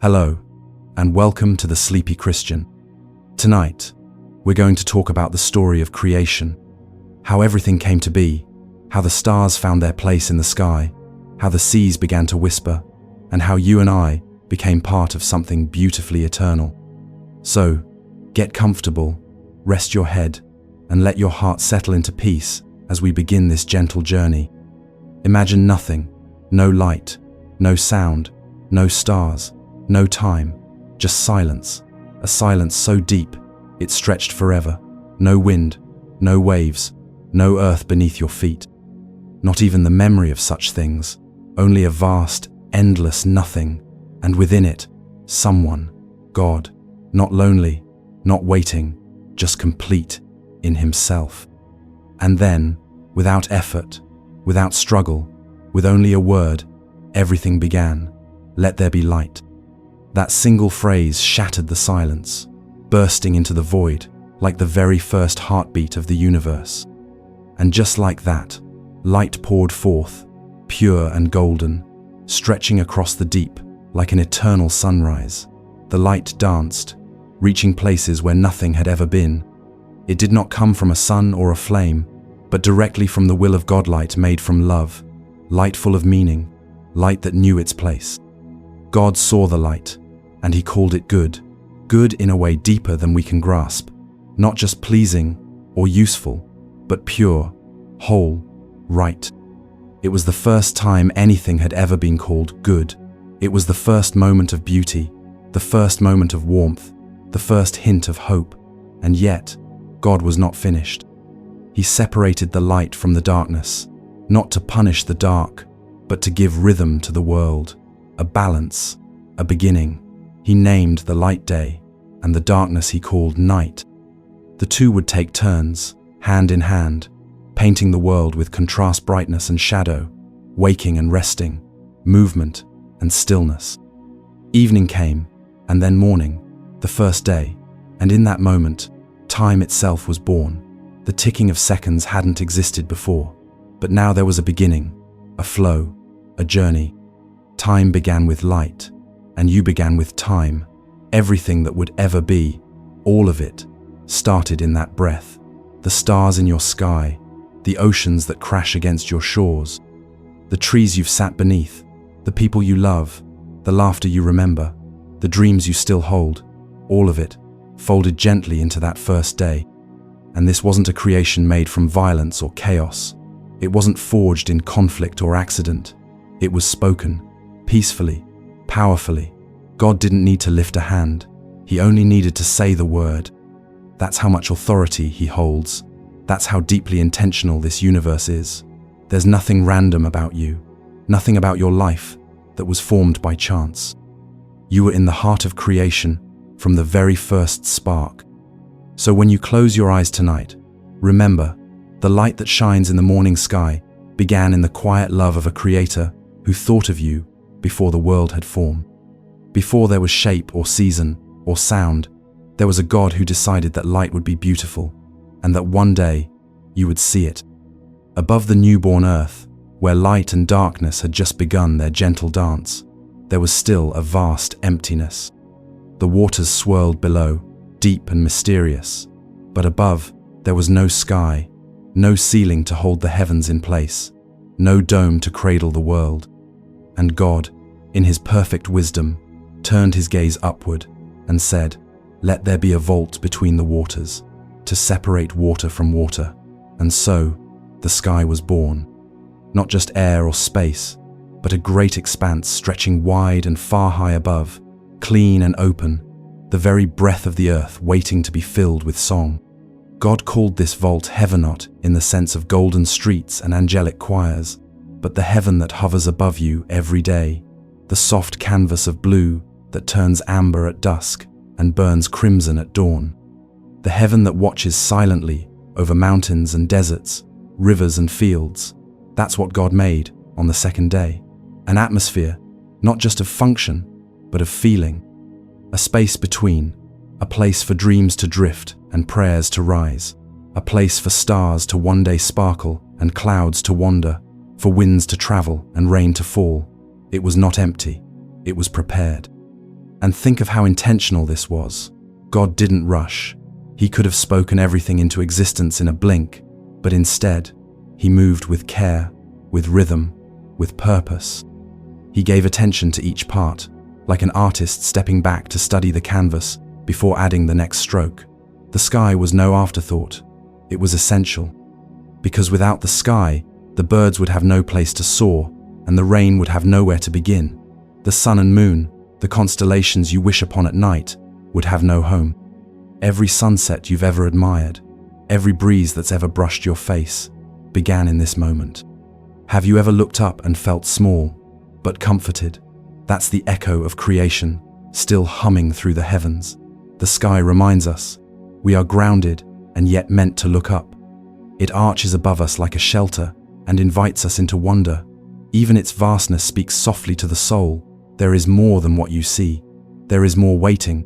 Hello, and welcome to The Sleepy Christian. Tonight, we're going to talk about the story of creation, how everything came to be, how the stars found their place in the sky, how the seas began to whisper, and how you and I became part of something beautifully eternal. So, get comfortable, rest your head, and let your heart settle into peace as we begin this gentle journey. Imagine nothing, no light, no sound, no stars, no time, just silence, a silence so deep it stretched forever. No wind, no waves, no earth beneath your feet. Not even the memory of such things, only a vast, endless nothing, and within it, someone, God, not lonely, not waiting, just complete in himself. And then, without effort, without struggle, with only a word, everything began. Let there be light. That single phrase shattered the silence, bursting into the void like the very first heartbeat of the universe. And just like that, light poured forth, pure and golden, stretching across the deep like an eternal sunrise. The light danced, reaching places where nothing had ever been. It did not come from a sun or a flame, but directly from the will of God, light made from love, light full of meaning, light that knew its place. God saw the light, and he called it good, good in a way deeper than we can grasp, not just pleasing or useful, but pure, whole, right. It was the first time anything had ever been called good. It was the first moment of beauty, the first moment of warmth, the first hint of hope, and yet, God was not finished. He separated the light from the darkness, not to punish the dark, but to give rhythm to the world. A balance, a beginning. He named the light day, and the darkness he called night. The two would take turns, hand in hand, painting the world with contrast, brightness and shadow, waking and resting, movement and stillness. Evening came, and then morning, the first day, and in that moment, time itself was born. The ticking of seconds hadn't existed before, but now there was a beginning, a flow, a journey. Time began with light, and you began with time. Everything that would ever be, all of it, started in that breath. The stars in your sky, the oceans that crash against your shores, the trees you've sat beneath, the people you love, the laughter you remember, the dreams you still hold, all of it folded gently into that first day. And this wasn't a creation made from violence or chaos. It wasn't forged in conflict or accident. It was spoken, peacefully, powerfully. God didn't need to lift a hand. He only needed to say the word. That's how much authority he holds. That's how deeply intentional this universe is. There's nothing random about you, nothing about your life that was formed by chance. You were in the heart of creation from the very first spark. So when you close your eyes tonight, remember, the light that shines in the morning sky began in the quiet love of a creator who thought of you before the world had formed. Before there was shape or season or sound, there was a God who decided that light would be beautiful and that one day you would see it. Above the newborn earth, where light and darkness had just begun their gentle dance, there was still a vast emptiness. The waters swirled below, deep and mysterious, but above there was no sky, no ceiling to hold the heavens in place, no dome to cradle the world. And God, in his perfect wisdom, turned his gaze upward and said, "Let there be a vault between the waters, to separate water from water." And so, the sky was born. Not just air or space, but a great expanse stretching wide and far high above, clean and open, the very breath of the earth waiting to be filled with song. God called this vault Heavenot in the sense of golden streets and angelic choirs, but the heaven that hovers above you every day, the soft canvas of blue that turns amber at dusk and burns crimson at dawn, the heaven that watches silently over mountains and deserts, rivers and fields. That's what God made on the second day. An atmosphere, not just of function, but of feeling. A space between, a place for dreams to drift and prayers to rise, a place for stars to one day sparkle and clouds to wander, for winds to travel and rain to fall. It was not empty, it was prepared. And think of how intentional this was. God didn't rush. He could have spoken everything into existence in a blink, but instead, he moved with care, with rhythm, with purpose. He gave attention to each part, like an artist stepping back to study the canvas before adding the next stroke. The sky was no afterthought. It was essential. Because without the sky, the birds would have no place to soar, and the rain would have nowhere to begin. The sun and moon, the constellations you wish upon at night, would have no home. Every sunset you've ever admired, every breeze that's ever brushed your face, began in this moment. Have you ever looked up and felt small, but comforted? That's the echo of creation, still humming through the heavens. The sky reminds us, we are grounded and yet meant to look up. It arches above us like a shelter and invites us into wonder. Even its vastness speaks softly to the soul. There is more than what you see. There is more waiting.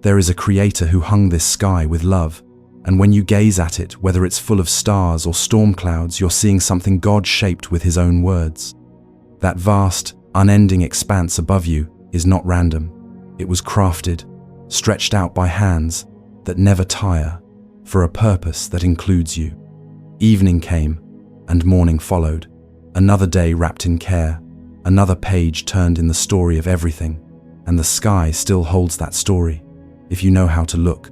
There is a creator who hung this sky with love. And when you gaze at it, whether it's full of stars or storm clouds, you're seeing something God shaped with his own words. That vast, unending expanse above you is not random. It was crafted, stretched out by hands that never tire, for a purpose that includes you. Evening came, and morning followed. Another day wrapped in care, another page turned in the story of everything, and the sky still holds that story, if you know how to look.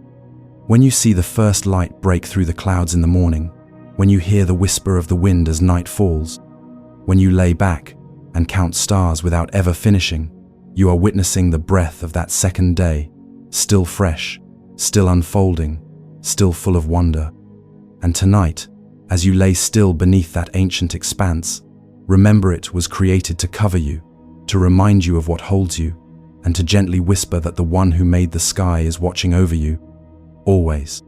When you see the first light break through the clouds in the morning, when you hear the whisper of the wind as night falls, when you lay back and count stars without ever finishing, you are witnessing the breath of that second day, still fresh, still unfolding, still full of wonder. And tonight, as you lay still beneath that ancient expanse, remember it was created to cover you, to remind you of what holds you, and to gently whisper that the one who made the sky is watching over you, always.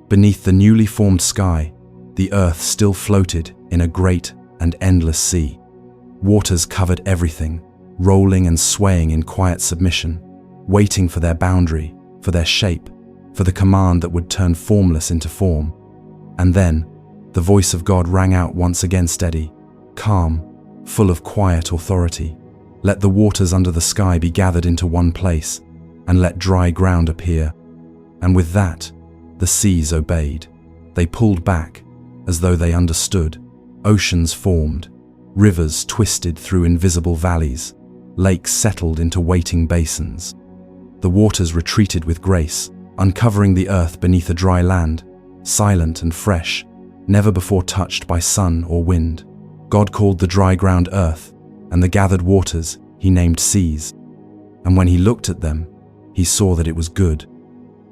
Beneath the newly formed sky, the earth still floated in a great and endless sea. Waters covered everything, rolling and swaying in quiet submission, waiting for their boundary, for their shape, for the command that would turn formless into form. And then, the voice of God rang out once again, steady, calm, full of quiet authority. Let the waters under the sky be gathered into one place, and let dry ground appear. And with that, the seas obeyed. They pulled back, as though they understood. Oceans formed, rivers twisted through invisible valleys, lakes settled into waiting basins. The waters retreated with grace, uncovering the earth beneath a dry land, silent and fresh, never before touched by sun or wind. God called the dry ground earth, and the gathered waters he named seas. And when he looked at them, he saw that it was good.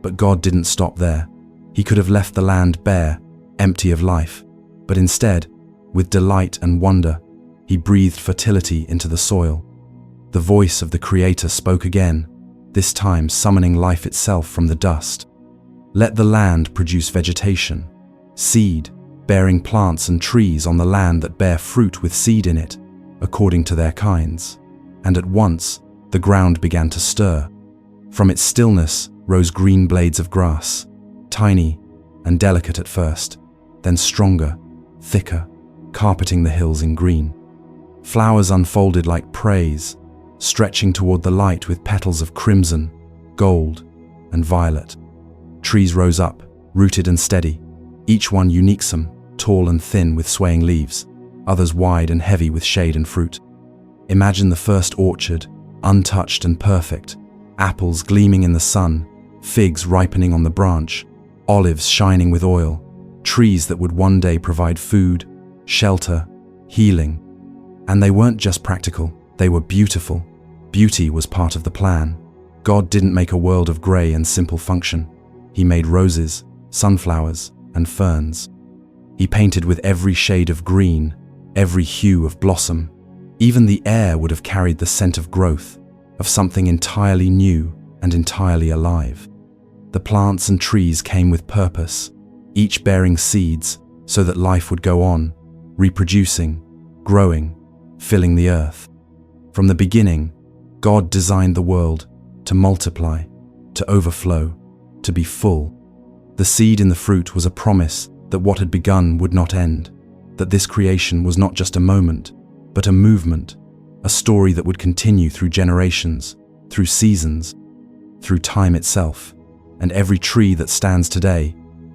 But God didn't stop there. He could have left the land bare, empty of life, but instead, with delight and wonder, he breathed fertility into the soil. The voice of the Creator spoke again, this time summoning life itself from the dust. Let the land produce vegetation, seed, bearing plants and trees on the land that bear fruit with seed in it, according to their kinds. And at once, the ground began to stir. From its stillness rose green blades of grass, tiny and delicate at first, then stronger, thicker, carpeting the hills in green. Flowers unfolded like praise, stretching toward the light with petals of crimson, gold, and violet. Trees rose up, rooted and steady, each one uniquesome, tall and thin with swaying leaves, others wide and heavy with shade and fruit. Imagine the first orchard, untouched and perfect, apples gleaming in the sun, figs ripening on the branch, olives shining with oil, trees that would one day provide food, shelter, healing. And they weren't just practical, they were beautiful. Beauty was part of the plan. God didn't make a world of grey and simple function. He made roses, sunflowers, and ferns. He painted with every shade of green, every hue of blossom. Even the air would have carried the scent of growth, of something entirely new and entirely alive. The plants and trees came with purpose, each bearing seeds so that life would go on, reproducing, growing, filling the earth. From the beginning, God designed the world to multiply, to overflow, to be full. The seed in the fruit was a promise that what had begun would not end, that this creation was not just a moment, but a movement, a story that would continue through generations, through seasons, through time itself. And every tree that stands today,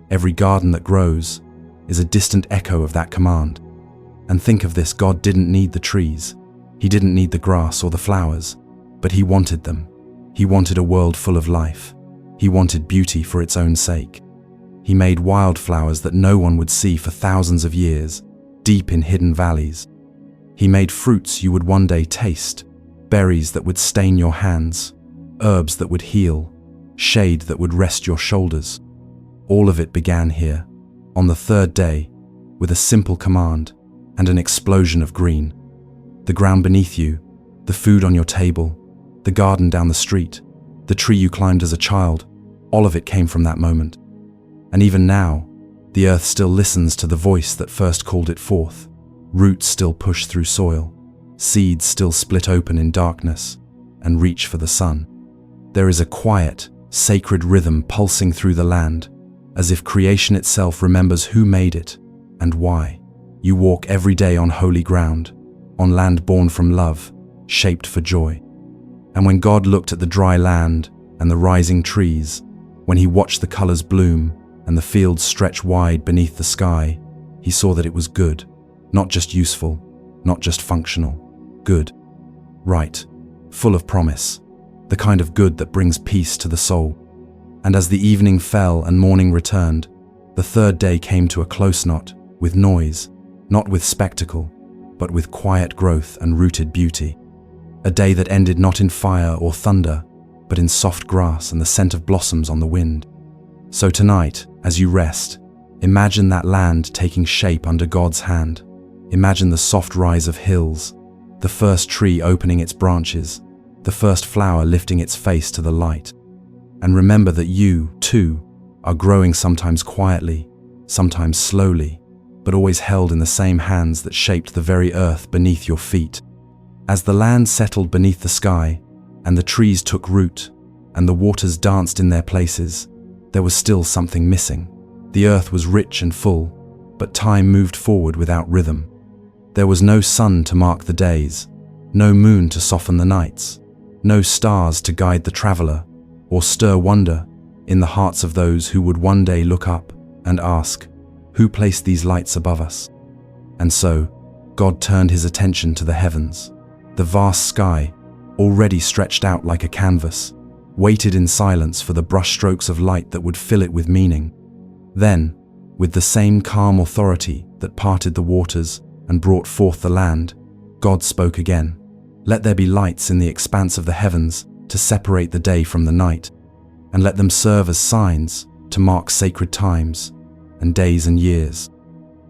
every garden that grows, is a distant echo of that command. And think of this, God didn't need the trees. He didn't need the grass or the flowers, but He wanted them. He wanted a world full of life. He wanted beauty for its own sake. He made wildflowers that no one would see for thousands of years, deep in hidden valleys. He made fruits you would one day taste, berries that would stain your hands, herbs that would heal, shade that would rest your shoulders. All of it began here, on the third day, with a simple command and an explosion of green. The ground beneath you, the food on your table, the garden down the street, the tree you climbed as a child, all of it came from that moment. And even now, the earth still listens to the voice that first called it forth. Roots still push through soil, seeds still split open in darkness and reach for the sun. There is a quiet, sacred rhythm pulsing through the land, as if creation itself remembers who made it and why. You walk every day on holy ground, on land born from love, shaped for joy. And when God looked at the dry land and the rising trees, when He watched the colors bloom and the fields stretch wide beneath the sky, He saw that it was good, not just useful, not just functional, good, right, full of promise, the kind of good that brings peace to the soul. And as the evening fell and morning returned, the third day came to a close knot, with noise, not with spectacle, but with quiet growth and rooted beauty. A day that ended not in fire or thunder, but in soft grass and the scent of blossoms on the wind. So tonight, as you rest, imagine that land taking shape under God's hand. Imagine the soft rise of hills, the first tree opening its branches, the first flower lifting its face to the light. And remember that you, too, are growing sometimes quietly, sometimes slowly, but always held in the same hands that shaped the very earth beneath your feet. As the land settled beneath the sky, and the trees took root, and the waters danced in their places, there was still something missing. The earth was rich and full, but time moved forward without rhythm. There was no sun to mark the days, no moon to soften the nights, no stars to guide the traveler, or stir wonder in the hearts of those who would one day look up and ask, who placed these lights above us? And so, God turned His attention to the heavens. The vast sky, already stretched out like a canvas, waited in silence for the brushstrokes of light that would fill it with meaning. Then, with the same calm authority that parted the waters and brought forth the land, God spoke again. Let there be lights in the expanse of the heavens to separate the day from the night, and let them serve as signs to mark sacred times and days and years.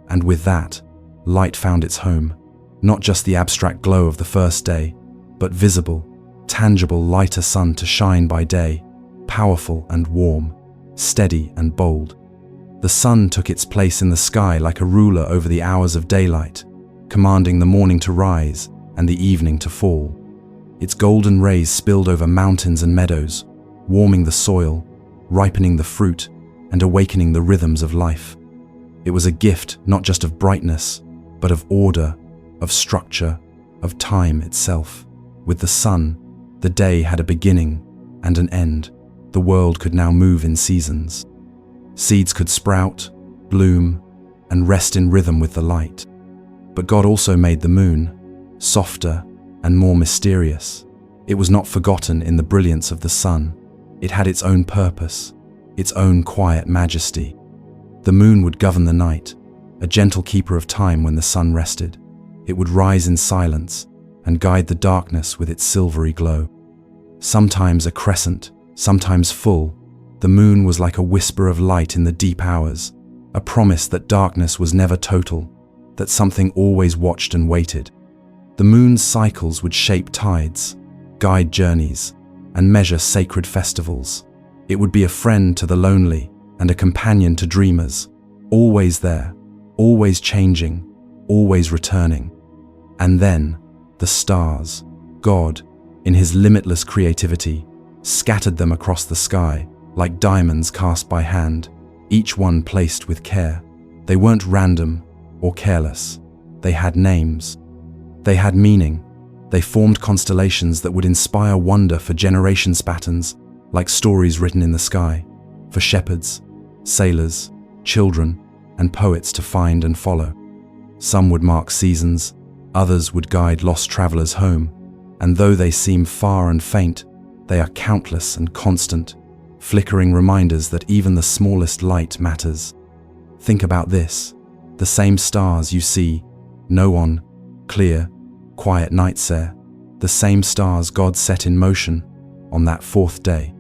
And with that, light found its home, not just the abstract glow of the first day, but visible, tangible lighter sun to shine by day, powerful and warm, steady and bold. The sun took its place in the sky like a ruler over the hours of daylight, commanding the morning to rise and the evening to fall. Its golden rays spilled over mountains and meadows, warming the soil, ripening the fruit, and awakening the rhythms of life. It was a gift not just of brightness, but of order, of structure, of time itself. With the sun, the day had a beginning and an end. The world could now move in seasons. Seeds could sprout, bloom, and rest in rhythm with the light. But God also made the moon, softer and more mysterious. It was not forgotten in the brilliance of the sun. It had its own purpose, its own quiet majesty. The moon would govern the night, a gentle keeper of time when the sun rested. It would rise in silence and guide the darkness with its silvery glow. Sometimes a crescent, sometimes full, the moon was like a whisper of light in the deep hours, a promise that darkness was never total, that something always watched and waited. The moon's cycles would shape tides, guide journeys, and measure sacred festivals. It would be a friend to the lonely and a companion to dreamers, always there, always changing, always returning. And then, the stars. God, in His limitless creativity, scattered them across the sky like diamonds cast by hand, each one placed with care. They weren't random or careless. They had names. They had meaning. They formed constellations that would inspire wonder for generations. Patterns like stories written in the sky, for shepherds, sailors, children, and poets to find and follow. Some would mark seasons, others would guide lost travelers home, and though they seem far and faint, they are countless and constant, flickering reminders that even the smallest light matters. Think about this: the same stars you see, know on clear, quiet nights there, the same stars God set in motion on that fourth day.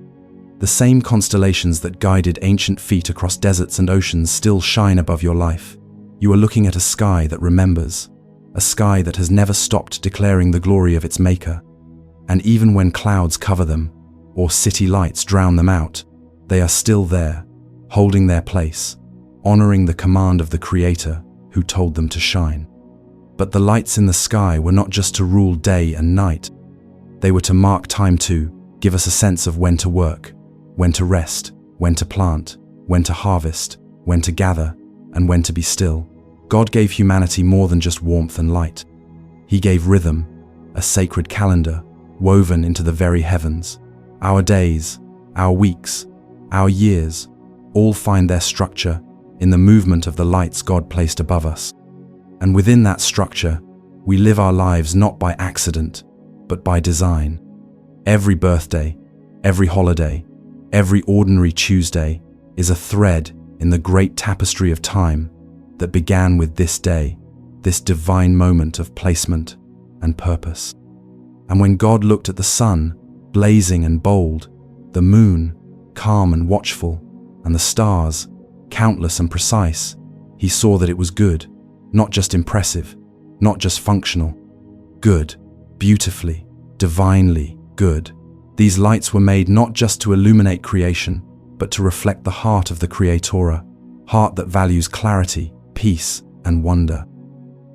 The same constellations that guided ancient feet across deserts and oceans still shine above your life. You are looking at a sky that remembers, a sky that has never stopped declaring the glory of its maker. And even when clouds cover them, or city lights drown them out, they are still there, holding their place, honoring the command of the Creator who told them to shine. But the lights in the sky were not just to rule day and night. They were to mark time too, give us a sense of when to work, when to rest, when to plant, when to harvest, when to gather, and when to be still. God gave humanity more than just warmth and light. He gave rhythm, a sacred calendar woven into the very heavens. Our days, our weeks, our years, all find their structure in the movement of the lights God placed above us. And within that structure, we live our lives not by accident, but by design. Every birthday, every holiday, every ordinary Tuesday is a thread in the great tapestry of time that began with this day, this divine moment of placement and purpose. And when God looked at the sun, blazing and bold, the moon, calm and watchful, and the stars, countless and precise, he saw that it was good, not just impressive, not just functional. Good, beautifully, divinely good. These lights were made not just to illuminate creation, but to reflect the heart of the Creatora, heart that values clarity, peace, and wonder.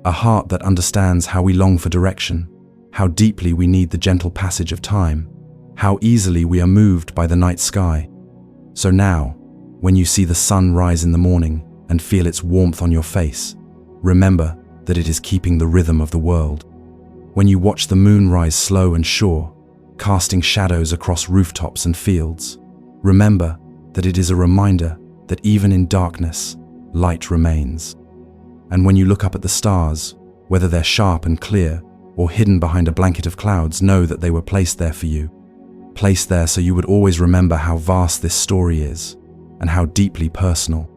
A heart that understands how we long for direction, how deeply we need the gentle passage of time, how easily we are moved by the night sky. So now, when you see the sun rise in the morning and feel its warmth on your face, remember that it is keeping the rhythm of the world. When you watch the moon rise slow and sure, casting shadows across rooftops and fields, remember that it is a reminder that even in darkness, light remains. And when you look up at the stars, whether they're sharp and clear or hidden behind a blanket of clouds, know that they were placed there for you. Placed there so you would always remember how vast this story is and how deeply personal.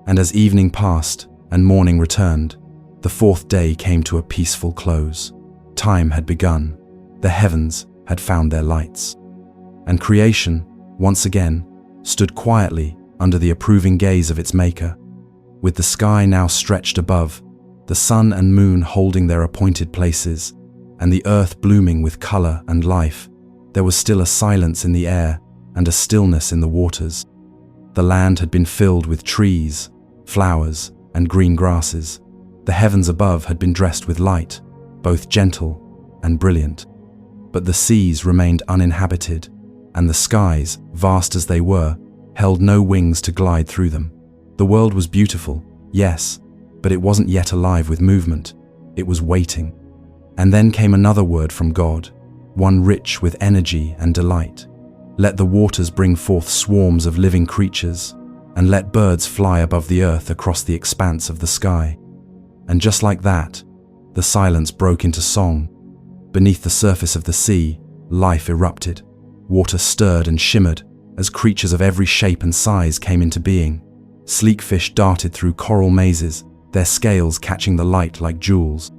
And as evening passed and morning returned, the fourth day came to a peaceful close. Time had begun. The heavens had found their lights. And creation, once again, stood quietly under the approving gaze of its maker. With the sky now stretched above, the sun and moon holding their appointed places, and the earth blooming with color and life, there was still a silence in the air and a stillness in the waters. The land had been filled with trees, flowers, and green grasses. The heavens above had been dressed with light, both gentle and brilliant. But the seas remained uninhabited, and the skies, vast as they were, held no wings to glide through them. The world was beautiful, yes, but it wasn't yet alive with movement. It was waiting. And then came another word from God, one rich with energy and delight. Let the waters bring forth swarms of living creatures, and let birds fly above the earth across the expanse of the sky. And just like that, the silence broke into song. Beneath the surface of the sea, life erupted. Water stirred and shimmered as creatures of every shape and size came into being. Sleek fish darted through coral mazes, their scales catching the light like jewels.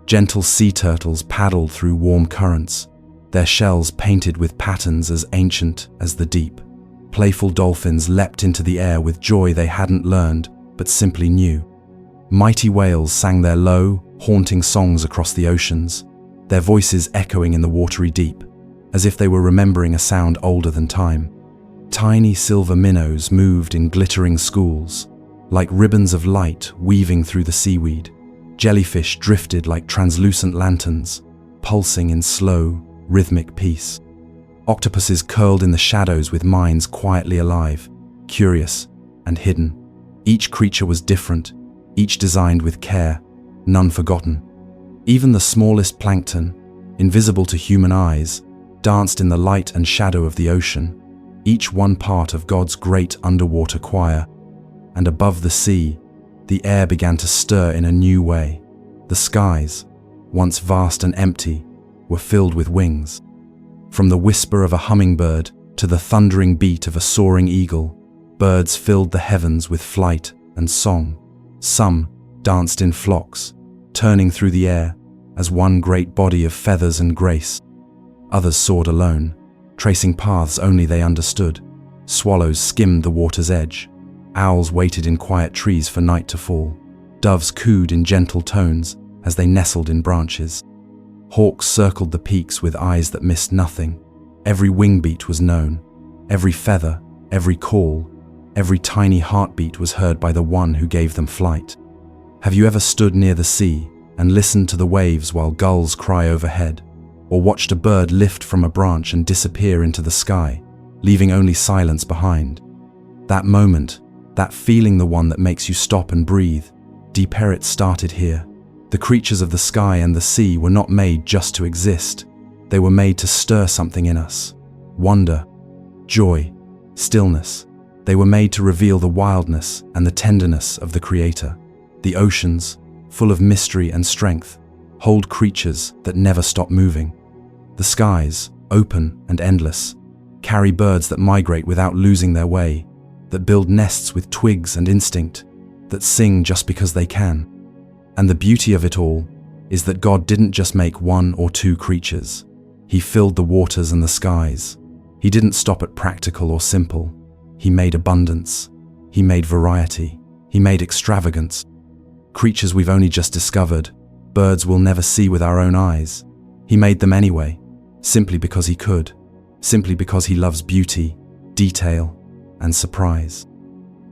Gentle sea turtles paddled through warm currents, their shells painted with patterns as ancient as the deep. Playful dolphins leapt into the air with joy they hadn't learned, but simply knew. Mighty whales sang their low, haunting songs across the oceans, their voices echoing in the watery deep, as if they were remembering a sound older than time. Tiny silver minnows moved in glittering schools, like ribbons of light weaving through the seaweed. Jellyfish drifted like translucent lanterns, pulsing in slow, rhythmic peace. Octopuses curled in the shadows with minds quietly alive, curious and hidden. Each creature was different, each designed with care, none forgotten. Even the smallest plankton, invisible to human eyes, danced in the light and shadow of the ocean, each one part of God's great underwater choir. And above the sea, the air began to stir in a new way. The skies, once vast and empty, were filled with wings. From the whisper of a hummingbird to the thundering beat of a soaring eagle, birds filled the heavens with flight and song. Some danced in flocks, turning through the air as one great body of feathers and grace. Others soared alone, tracing paths only they understood. Swallows skimmed the water's edge. Owls waited in quiet trees for night to fall. Doves cooed in gentle tones as they nestled in branches. Hawks circled the peaks with eyes that missed nothing. Every wing beat was known. Every feather, every call, every tiny heartbeat was heard by the one who gave them flight. Have you ever stood near the sea and listened to the waves while gulls cry overhead, or watched a bird lift from a branch and disappear into the sky, leaving only silence behind? That moment, that feeling, the one that makes you stop and breathe, Deep Herit started here. The creatures of the sky and the sea were not made just to exist. They were made to stir something in us. Wonder, joy, stillness. They were made to reveal the wildness and the tenderness of the Creator. The oceans, full of mystery and strength, hold creatures that never stop moving. The skies, open and endless, carry birds that migrate without losing their way, that build nests with twigs and instinct, that sing just because they can. And the beauty of it all is that God didn't just make one or two creatures. He filled the waters and the skies. He didn't stop at practical or simple. He made abundance. He made variety. He made extravagance. Creatures we've only just discovered, birds we'll never see with our own eyes. He made them anyway, simply because he could, simply because he loves beauty, detail, and surprise.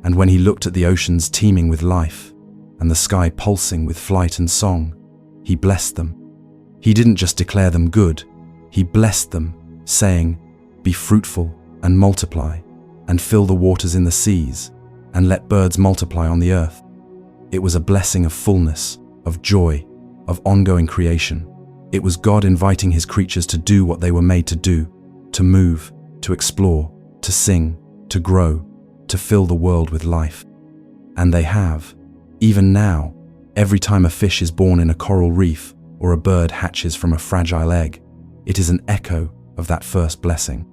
And when he looked at the oceans teeming with life, and the sky pulsing with flight and song, he blessed them. He didn't just declare them good, he blessed them, saying, "Be fruitful and multiply, and fill the waters in the seas, and let birds multiply on the earth." It was a blessing of fullness, of joy, of ongoing creation. It was God inviting his creatures to do what they were made to do, to move, to explore, to sing, to grow, to fill the world with life. And they have. Even now, every time a fish is born in a coral reef or a bird hatches from a fragile egg, it is an echo of that first blessing.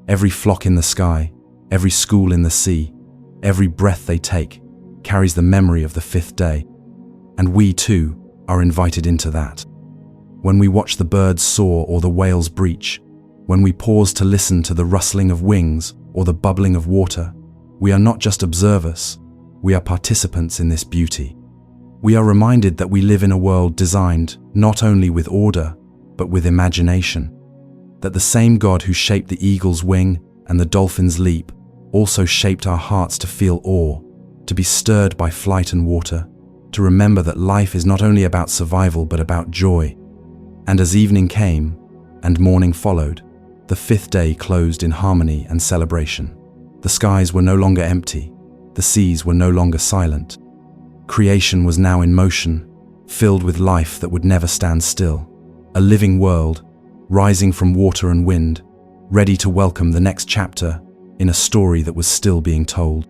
Every flock in the sky, every school in the sea, every breath they take carries the memory of the fifth day. And we too are invited into that. When we watch the birds soar or the whales breach, when we pause to listen to the rustling of wings or the bubbling of water, we are not just observers, we are participants in this beauty. We are reminded that we live in a world designed not only with order, but with imagination. That the same God who shaped the eagle's wing and the dolphin's leap also shaped our hearts to feel awe, to be stirred by flight and water, to remember that life is not only about survival but about joy. And as evening came and morning followed, the fifth day closed in harmony and celebration. The skies were no longer empty, the seas were no longer silent. Creation was now in motion, filled with life that would never stand still. A living world, rising from water and wind, ready to welcome the next chapter in a story that was still being told.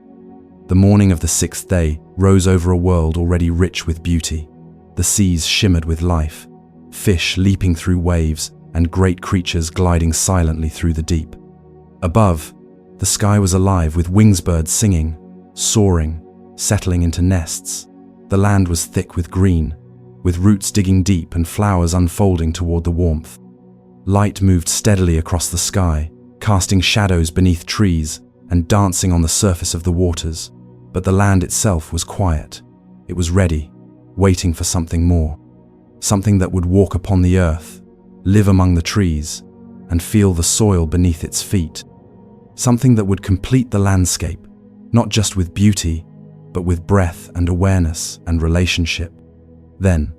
The morning of the sixth day rose over a world already rich with beauty. The seas shimmered with life, fish leaping through waves and great creatures gliding silently through the deep. Above, the sky was alive with wingsbirds singing, soaring, settling into nests. The land was thick with green, with roots digging deep and flowers unfolding toward the warmth. Light moved steadily across the sky, casting shadows beneath trees and dancing on the surface of the waters. But the land itself was quiet. It was ready, waiting for something more. Something that would walk upon the earth, live among the trees, and feel the soil beneath its feet. Something that would complete the landscape, not just with beauty, but with breath and awareness and relationship. Then,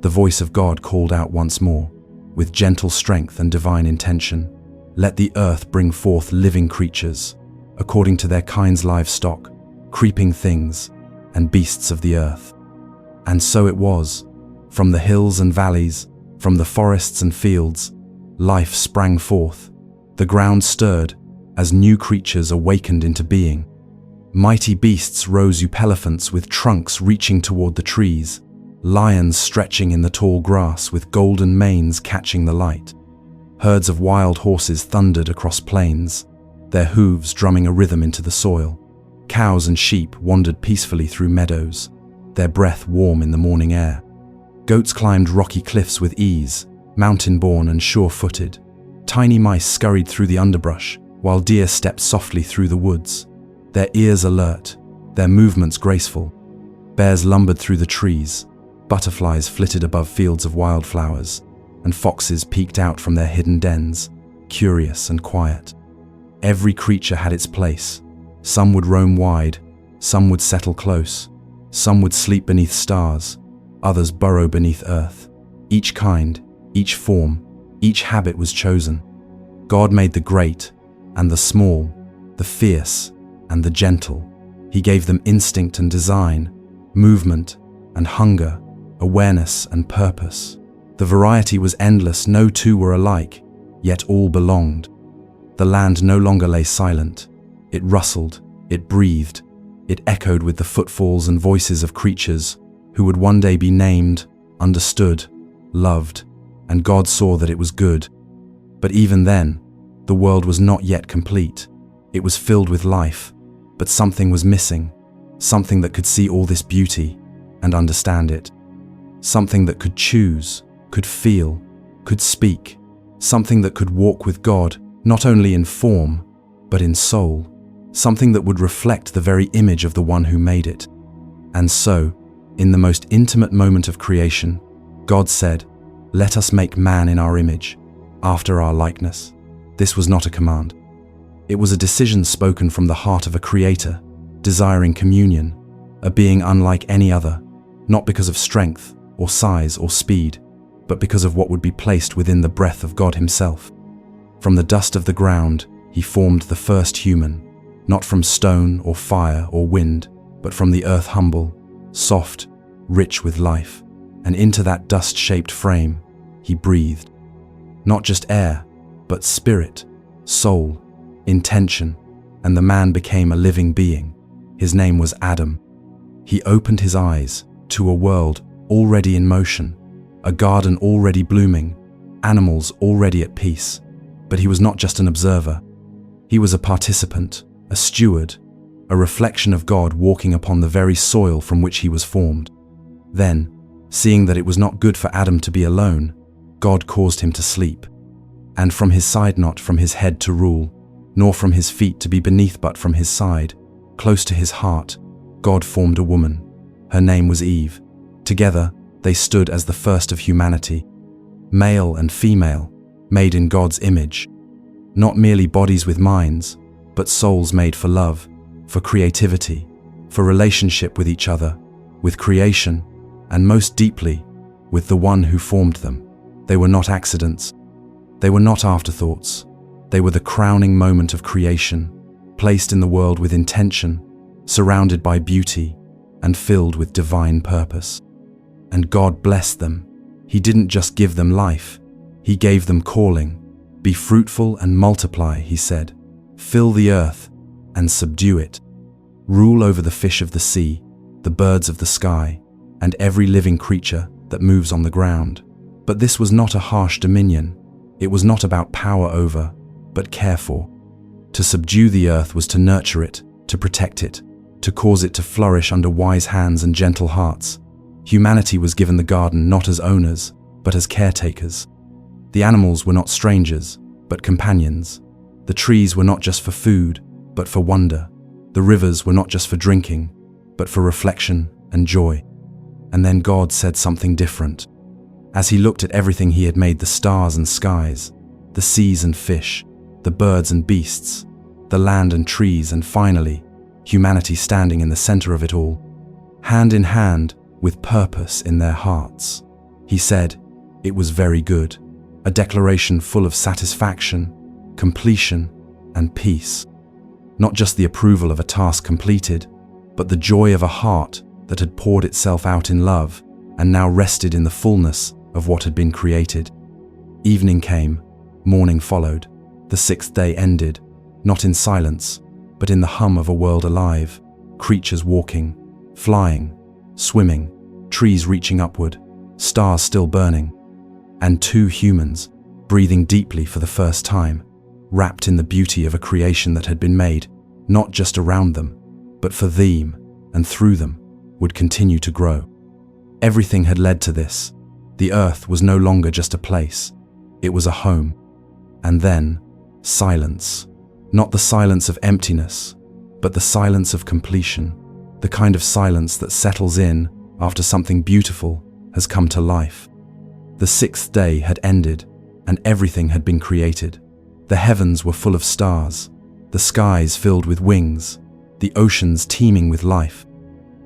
the voice of God called out once more, with gentle strength and divine intention, "Let the earth bring forth living creatures, according to their kind's livestock, creeping things, and beasts of the earth." And so it was. From the hills and valleys, from the forests and fields, life sprang forth. The ground stirred as new creatures awakened into being. Mighty beasts rose elephants with trunks reaching toward the trees, lions stretching in the tall grass with golden manes catching the light. Herds of wild horses thundered across plains, their hooves drumming a rhythm into the soil. Cows and sheep wandered peacefully through meadows, their breath warm in the morning air. Goats climbed rocky cliffs with ease, mountain-born and sure-footed. Tiny mice scurried through the underbrush, while deer stepped softly through the woods, their ears alert, their movements graceful. Bears lumbered through the trees, butterflies flitted above fields of wildflowers, and foxes peeked out from their hidden dens, curious and quiet. Every creature had its place. Some would roam wide, some would settle close, some would sleep beneath stars, others burrow beneath earth. Each kind, each form, each habit was chosen. God made the great and the small, the fierce and the gentle. He gave them instinct and design, movement and hunger, awareness and purpose. The variety was endless, no two were alike, yet all belonged. The land no longer lay silent. It rustled, it breathed, it echoed with the footfalls and voices of creatures who would one day be named, understood, loved, and God saw that it was good. But even then, the world was not yet complete. It was filled with life, but something was missing, something that could see all this beauty and understand it. Something that could choose, could feel, could speak, something that could walk with God, not only in form, but in soul, something that would reflect the very image of the one who made it. And so, in the most intimate moment of creation, God said, "Let us make man in our image, after our likeness." This was not a command. It was a decision spoken from the heart of a creator, desiring communion, a being unlike any other, not because of strength or size or speed, but because of what would be placed within the breath of God himself. From the dust of the ground, he formed the first human, not from stone or fire or wind, but from the earth humble, soft, rich with life, and into that dust-shaped frame, he breathed. Not just air, but spirit, soul, intention, and the man became a living being. His name was Adam. He opened his eyes to a world already in motion, a garden already blooming, animals already at peace. But he was not just an observer. He was a participant, a steward, a reflection of God walking upon the very soil from which he was formed. Then, seeing that it was not good for Adam to be alone, God caused him to sleep. And from his side, not from his head to rule, nor from his feet to be beneath, but from his side, close to his heart, God formed a woman. Her name was Eve. Together, they stood as the first of humanity, male and female, made in God's image. Not merely bodies with minds, but souls made for love, for creativity, for relationship with each other, with creation, and most deeply, with the one who formed them. They were not accidents. They were not afterthoughts. They were the crowning moment of creation, placed in the world with intention, surrounded by beauty, and filled with divine purpose. And God blessed them. He didn't just give them life, he gave them calling. Be fruitful and multiply, he said. Fill the earth and subdue it. Rule over the fish of the sea, the birds of the sky, and every living creature that moves on the ground. But this was not a harsh dominion. It was not about power over, but care for. To subdue the earth was to nurture it, to protect it, to cause it to flourish under wise hands and gentle hearts. Humanity was given the garden not as owners, but as caretakers. The animals were not strangers, but companions. The trees were not just for food, but for wonder. The rivers were not just for drinking, but for reflection and joy. And then God said something different. As he looked at everything he had made, the stars and skies, the seas and fish, the birds and beasts, the land and trees, and finally, humanity standing in the center of it all, hand in hand with purpose in their hearts, he said, "It was very good," a declaration full of satisfaction, completion, and peace. Not just the approval of a task completed, but the joy of a heart that had poured itself out in love and now rested in the fullness of what had been created. Evening came, morning followed, the sixth day ended, not in silence, but in the hum of a world alive, creatures walking, flying, swimming, trees reaching upward, stars still burning, and two humans breathing deeply for the first time, wrapped in the beauty of a creation that had been made, not just around them, but for them and through them, would continue to grow. Everything had led to this. The earth was no longer just a place, it was a home. And then, silence. Not the silence of emptiness, but the silence of completion, the kind of silence that settles in after something beautiful has come to life. The sixth day had ended, and everything had been created. The heavens were full of stars, the skies filled with wings, the oceans teeming with life.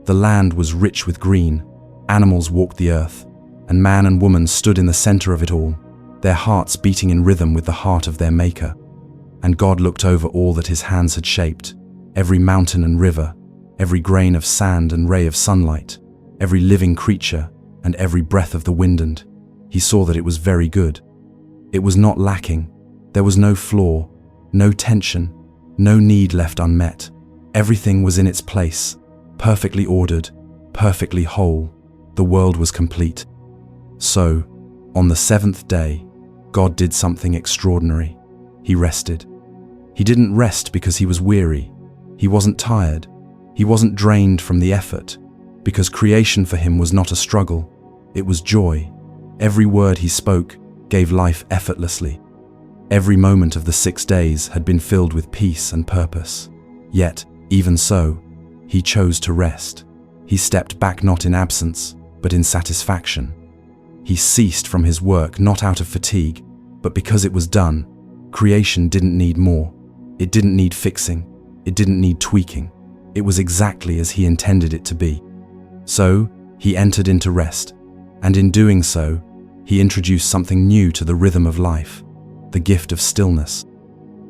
The land was rich with green, animals walked the earth, and man and woman stood in the center of it all, their hearts beating in rhythm with the heart of their Maker. And God looked over all that his hands had shaped, every mountain and river, every grain of sand and ray of sunlight, every living creature and every breath of the wind, and he saw that it was very good. It was not lacking. There was no flaw, no tension, no need left unmet. Everything was in its place, perfectly ordered, perfectly whole. The world was complete. So, on the seventh day, God did something extraordinary. He rested. He didn't rest because he was weary. He wasn't tired. He wasn't drained from the effort, because creation for him was not a struggle. It was joy. Every word he spoke gave life effortlessly. Every moment of the 6 days had been filled with peace and purpose. Yet, even so, he chose to rest. He stepped back not in absence, but in satisfaction. He ceased from his work not out of fatigue, but because it was done. Creation didn't need more. It didn't need fixing. It didn't need tweaking. It was exactly as he intended it to be. So, he entered into rest, and in doing so, he introduced something new to the rhythm of life, the gift of stillness.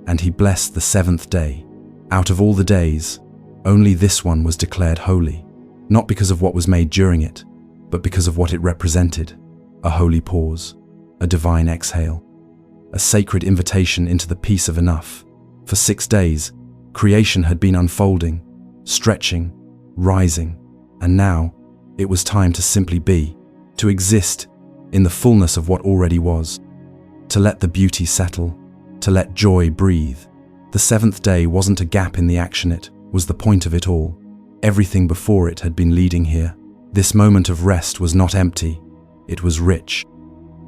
And he blessed the seventh day. Out of all the days, only this one was declared holy, not because of what was made during it, but because of what it represented: a holy pause, a divine exhale, a sacred invitation into the peace of enough. For 6 days, creation had been unfolding, stretching, rising, and now it was time to simply be, to exist in the fullness of what already was, to let the beauty settle, to let joy breathe. The seventh day wasn't a gap in the action, it was the point of it all. Everything before it had been leading here. This moment of rest was not empty, it was rich.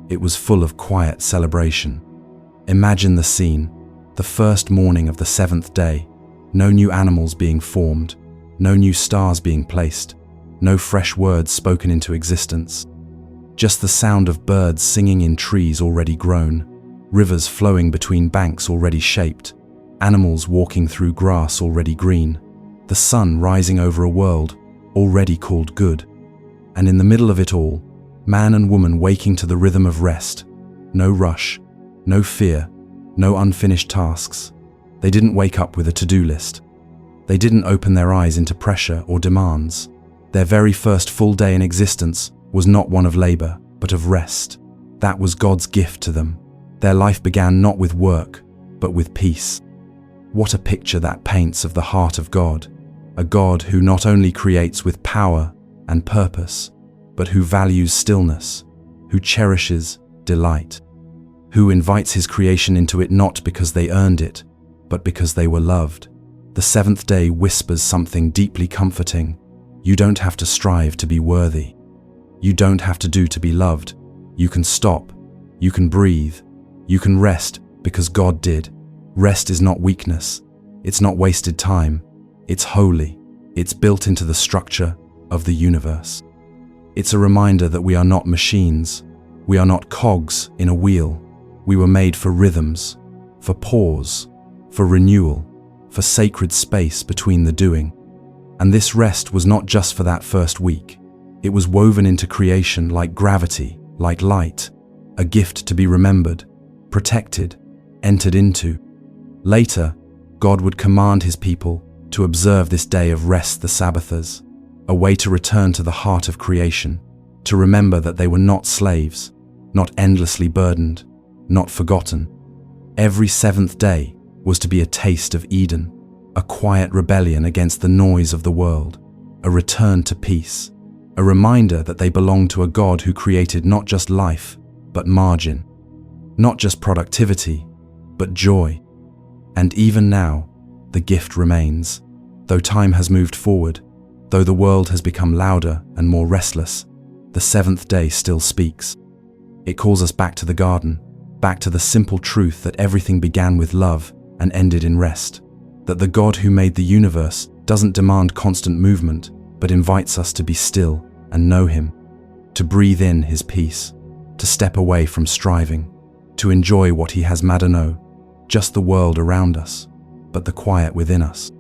It was full of quiet celebration. Imagine the scene, the first morning of the seventh day, no new animals being formed, no new stars being placed, no fresh words spoken into existence. Just the sound of birds singing in trees already grown, rivers flowing between banks already shaped, animals walking through grass already green, the sun rising over a world already called good. And in the middle of it all, man and woman waking to the rhythm of rest. No rush, no fear, no unfinished tasks. They didn't wake up with a to-do list. They didn't open their eyes into pressure or demands. Their very first full day in existence was not one of labor, but of rest. That was God's gift to them. Their life began not with work, but with peace. What a picture that paints of the heart of God, a God who not only creates with power and purpose, but who values stillness, who cherishes delight, who invites his creation into it not because they earned it, but because they were loved. The seventh day whispers something deeply comforting. You don't have to strive to be worthy. You don't have to do to be loved. You can stop. You can breathe. You can rest because God did. Rest is not weakness. It's not wasted time. It's holy. It's built into the structure of the universe. It's a reminder that we are not machines. We are not cogs in a wheel. We were made for rhythms, for pause, for renewal, for sacred space between the doing. And this rest was not just for that first week. It was woven into creation like gravity, like light, a gift to be remembered, protected, entered into. Later, God would command his people to observe this day of rest, the Sabbathers, a way to return to the heart of creation, to remember that they were not slaves, not endlessly burdened, not forgotten. Every seventh day was to be a taste of Eden, a quiet rebellion against the noise of the world, a return to peace, a reminder that they belong to a God who created not just life, but margin, not just productivity, but joy. And even now, the gift remains. Though time has moved forward, though the world has become louder and more restless, the seventh day still speaks. It calls us back to the garden, back to the simple truth that everything began with love and ended in rest, that the God who made the universe doesn't demand constant movement, but invites us to be still and know Him, to breathe in His peace, to step away from striving, to enjoy what He has made know, just the world around us, but the quiet within us.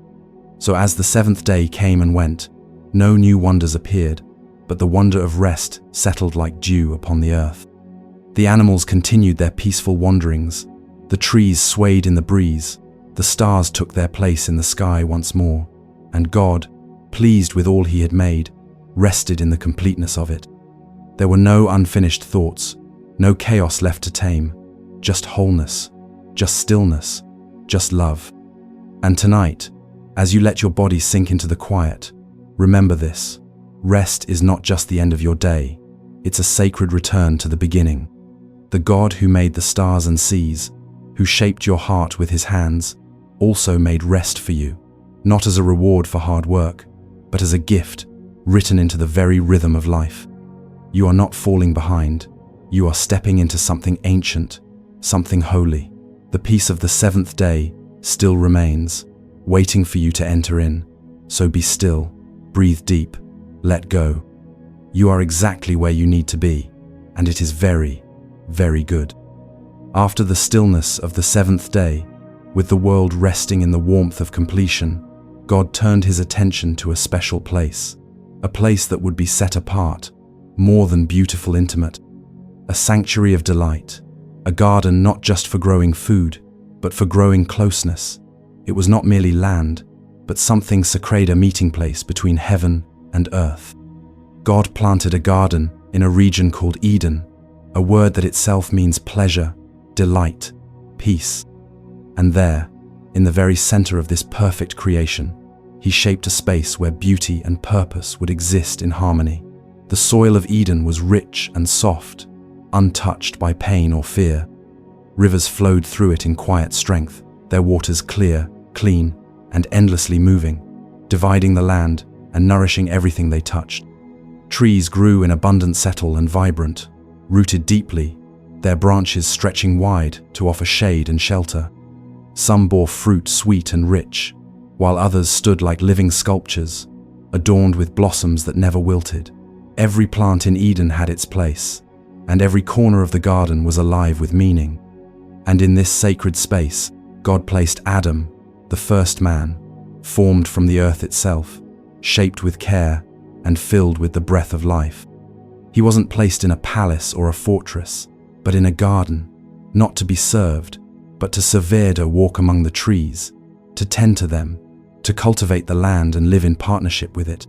So as the seventh day came and went, no new wonders appeared, but the wonder of rest settled like dew upon the earth. The animals continued their peaceful wanderings, the trees swayed in the breeze, the stars took their place in the sky once more, and God, pleased with all He had made, rested in the completeness of it. There were no unfinished thoughts, no chaos left to tame, just wholeness, just stillness, just love. And tonight, as you let your body sink into the quiet, remember this: rest is not just the end of your day, it's a sacred return to the beginning. The God who made the stars and seas, who shaped your heart with His hands, also made rest for you, not as a reward for hard work, but as a gift written into the very rhythm of life. You are not falling behind, you are stepping into something ancient, something holy. The peace of the seventh day still remains, waiting for you to enter in. So be still, breathe deep, let go. You are exactly where you need to be, and it is very, very good. After the stillness of the seventh day, with the world resting in the warmth of completion, God turned His attention to a special place, a place that would be set apart, more than beautiful, intimate, a sanctuary of delight, a garden not just for growing food, but for growing closeness. It was not merely land, but something sacred, a meeting place between heaven and earth. God planted a garden in a region called Eden, a word that itself means pleasure, delight, peace. And there, in the very center of this perfect creation, He shaped a space where beauty and purpose would exist in harmony. The soil of Eden was rich and soft, untouched by pain or fear. Rivers flowed through it in quiet strength, their waters clear, clean, and endlessly moving, dividing the land and nourishing everything they touched. Trees grew in abundant, settle and vibrant, rooted deeply, their branches stretching wide to offer shade and shelter. Some bore fruit sweet and rich, while others stood like living sculptures, adorned with blossoms that never wilted. Every plant in Eden had its place, and every corner of the garden was alive with meaning. And in this sacred space, God placed Adam, the first man, formed from the earth itself, shaped with care and filled with the breath of life. He wasn't placed in a palace or a fortress, but in a garden, not to be served, but to serve, to walk among the trees, to tend to them, to cultivate the land and live in partnership with it.